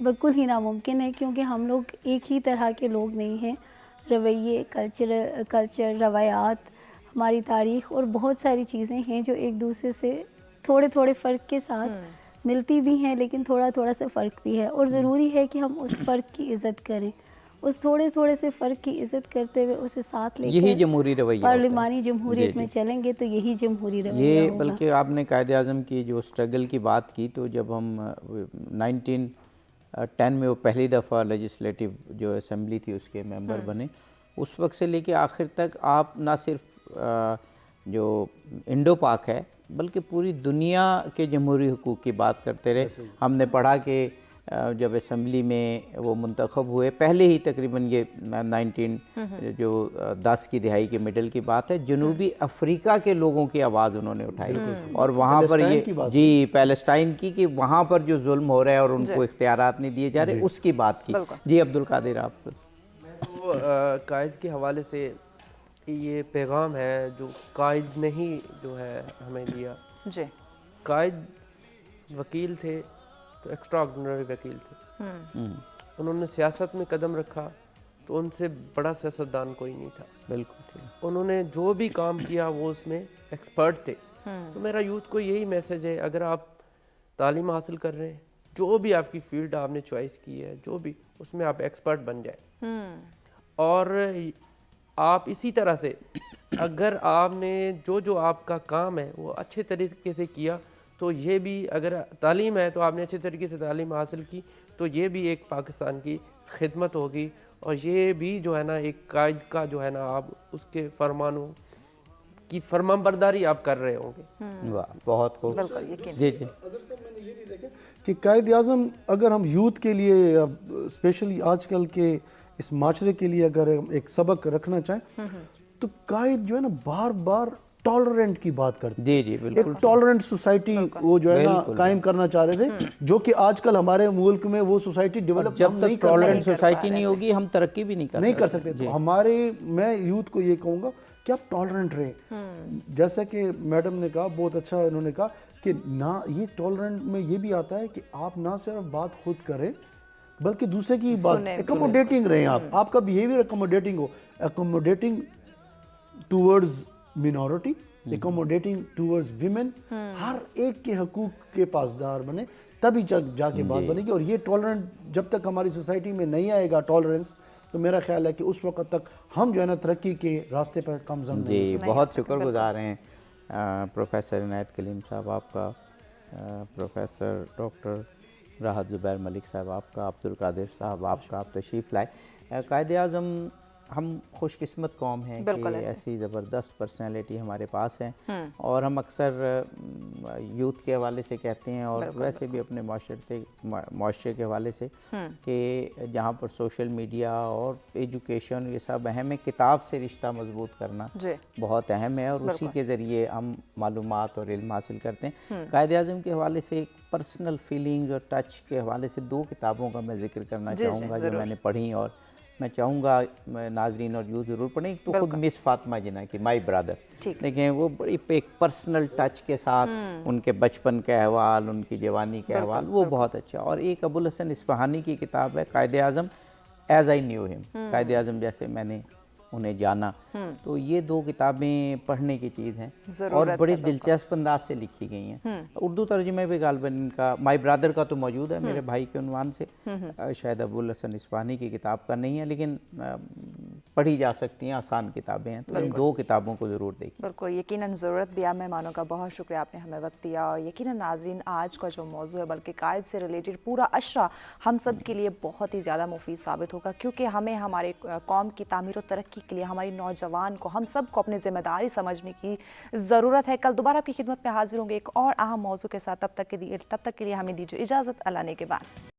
[SPEAKER 3] بالکل ہی ناممکن ہے، کیونکہ ہم لوگ ایک ہی طرح کے لوگ نہیں ہیں. رویے، کلچر، روایات، ہماری تاریخ اور بہت ساری چیزیں ہیں جو ایک دوسرے سے تھوڑے تھوڑے فرق کے ساتھ ملتی بھی ہیں، لیکن تھوڑا تھوڑا سا فرق بھی ہے. اور ضروری ہے کہ ہم اس فرق کی عزت کریں، اس تھوڑے تھوڑے سے فرق کی عزت کرتے ہوئے اسے ساتھ لے
[SPEAKER 2] یہی
[SPEAKER 3] کر
[SPEAKER 2] جمہوری رویہ ہوتا ہے.
[SPEAKER 3] پارلیمانی جمہوریت میں چلیں گے تو یہی جمہوری رویہ
[SPEAKER 2] یہ
[SPEAKER 3] ہوگا.
[SPEAKER 2] بلکہ آپ نے قائد اعظم کی جو اسٹرگل کی بات کی، تو جب ہم 1910 میں وہ پہلی دفعہ لیجسلیٹو جو اسمبلی تھی اس کے ممبر بنے، اس وقت سے لے کے آخر تک آپ نہ صرف جو انڈو پاک ہے بلکہ پوری دنیا کے جمہوری حقوق کی بات کرتے رہے. ہم نے پڑھا کہ جب اسمبلی میں وہ منتخب ہوئے، پہلے ہی تقریباً یہ 1910 کی دہائی کے مڈل کی بات ہے، جنوبی افریقہ کے لوگوں کی آواز انہوں نے اٹھائی، اور وہاں پر یہ پیلسٹائن کی کہ وہاں پر جو ظلم ہو رہا ہے اور ان کو اختیارات نہیں دیے جا رہے، اس کی بات کی. جی عبدالقادر، آپ کو
[SPEAKER 5] تو قائد کے حوالے سے یہ پیغام ہے جو قائد نے ہی جو ہے ہمیں دیا.
[SPEAKER 4] جی،
[SPEAKER 5] قائد وکیل تھے تو ایکسٹرا آرڈنری وکیل تھے. انہوں نے سیاست میں قدم رکھا تو ان سے بڑا سیاستدان کوئی نہیں تھا.
[SPEAKER 2] بالکل
[SPEAKER 5] انہوں نے جو بھی کام کیا وہ اس میں ایکسپرٹ تھے. تو میرا یوتھ کو یہی میسج ہے، اگر آپ تعلیم حاصل کر رہے ہیں، جو بھی آپ کی فیلڈ آپ نے چوائس کی ہے، جو بھی اس میں آپ ایکسپرٹ بن جائیں. اور آپ اسی طرح سے اگر آپ نے جو آپ کا کام ہے وہ اچھے طریقے سے کیا، تو یہ بھی اگر تعلیم ہے تو آپ نے اچھے طریقے سے تعلیم حاصل کی تو یہ بھی ایک پاکستان کی خدمت ہوگی، اور یہ بھی جو ہے نا ایک قائد کا جو ہے نا آپ اس کے فرمانوں کی فرمان برداری آپ کر رہے ہوں گے.
[SPEAKER 2] بہت خوب. جی جی
[SPEAKER 1] میں نے یہ بھی دیکھا کہ قائد اعظم اگر ہم یوتھ کے لیے اسپیشلی آج کل کے اس معاشرے کے لیے اگر ایک سبق رکھنا چاہیں تو قائد جو ہے نا بار بار ٹالرنٹ کی بات کرتے
[SPEAKER 2] جی جی بالکل.
[SPEAKER 1] ایک ٹالرنٹ سوسائٹی وہ جو ہے نا قائم کرنا چاہ رہے تھے، جو کہ آج کل ہمارے ملک میں وہ سوسائٹی ڈیولپ
[SPEAKER 2] جب تک ٹالرنٹ سوسائٹی نہیں ہوگی ہم ترقی بھی نہیں
[SPEAKER 1] کر سکتے. تو میں یوتھ کو یہ کہوں گا کہ آپ ٹالرنٹ رہیں. جیسا کہ میڈم نے کہا، بہت اچھا انہوں نے کہا کہ نہ یہ ٹالرنٹ میں یہ بھی آتا ہے کہ آپ نہ صرف بات خود کریں بلکہ دوسرے کی بات ایکوموڈیٹنگ رہیں. آپ کا بیہیویئر ایکوموڈیٹنگ ہو، ایکوموڈیٹنگ ٹورڈز مینورٹی، ایکوموڈیٹنگ ٹورڈز ویمن، ہر ایک کے حقوق کے پاسدار بنے، تبھی جا کے بات بنے گی. اور یہ ٹالرنٹ جب تک ہماری سوسائٹی میں نہیں آئے گا ٹالرنس، تو میرا خیال ہے کہ اس وقت تک ہم جو ہے نا ترقی کے راستے پر کمزم نہیں.
[SPEAKER 2] جی بہت شکر گزار ہیں پروفیسر عنایت کلیم صاحب آپ کا، پروفیسر ڈاکٹر راحت زبیر ملک صاحب آپ کا، عبدالقادر صاحب آپ کا، آپ تشریف لائے. قائد اعظم ہم خوش قسمت قوم ہیں کہ ایسی زبردست پرسنالٹی ہمارے پاس ہیں، اور ہم اکثر یوتھ کے حوالے سے کہتے ہیں اور ویسے بھی اپنے معاشرے کے حوالے سے کہ جہاں پر سوشل میڈیا اور ایجوکیشن یہ سب اہم ہے، کتاب سے رشتہ مضبوط کرنا بہت اہم ہے، اور اسی کے ذریعے ہم معلومات اور علم حاصل کرتے ہیں. قائد اعظم کے حوالے سے ایک پرسنل فیلنگز اور ٹچ کے حوالے سے 2 کتابوں کا میں ذکر کرنا چاہوں گا جو میں نے پڑھی، اور میں چاہوں گا ناظرین اور یوتھ ضرور پڑھیں. تو خود مس فاطمہ جناح کی مائی برادر، دیکھیں وہ بڑی ایک پرسنل ٹچ کے ساتھ ان کے بچپن کے احوال، ان کی جوانی کے احوال، وہ بہت اچھا. اور ایک ابوالحسن اصفہانی کی کتاب ہے Quaid Azam as I knew ہم، قائد اعظم جیسے میں نے انہیں جانا. تو یہ 2 کتابیں پڑھنے کی چیز ہیں اور بڑی دلچسپ انداز سے لکھی گئی ہیں. اردو ترجمے بھی غالباً ان کا مائی برادر کا تو موجود ہے میرے بھائی کے عنوان سے، شاید ابوالحسن اصفہانی کی کتاب کا نہیں ہے، لیکن پڑھی جا سکتی ہیں، آسان کتابیں ہیں. تو ان 2 کتابوں کو ضرور دیکھیں.
[SPEAKER 4] بالکل، یقیناً ضرورت بھی. آپ مہمانوں کا بہت شکریہ، آپ نے ہمیں وقت دیا. اور یقیناً ناظرین آج کا جو موضوع ہے بلکہ قائد سے ریلیٹڈ پورا اشرہ ہم سب کے لیے بہت ہی زیادہ مفید ثابت ہوگا، کیونکہ ہمیں ہمارے قوم کی تعمیر و ترقی کے لیے ہماری نوجوان کو، ہم سب کو اپنی ذمہ داری سمجھنے کی ضرورت ہے. کل دوبارہ آپ کی خدمت میں حاضر ہوں گے ایک اور اہم موضوع کے ساتھ. تب تک کے لیے ہمیں دیجیے اجازت. اللہ نے کے بعد.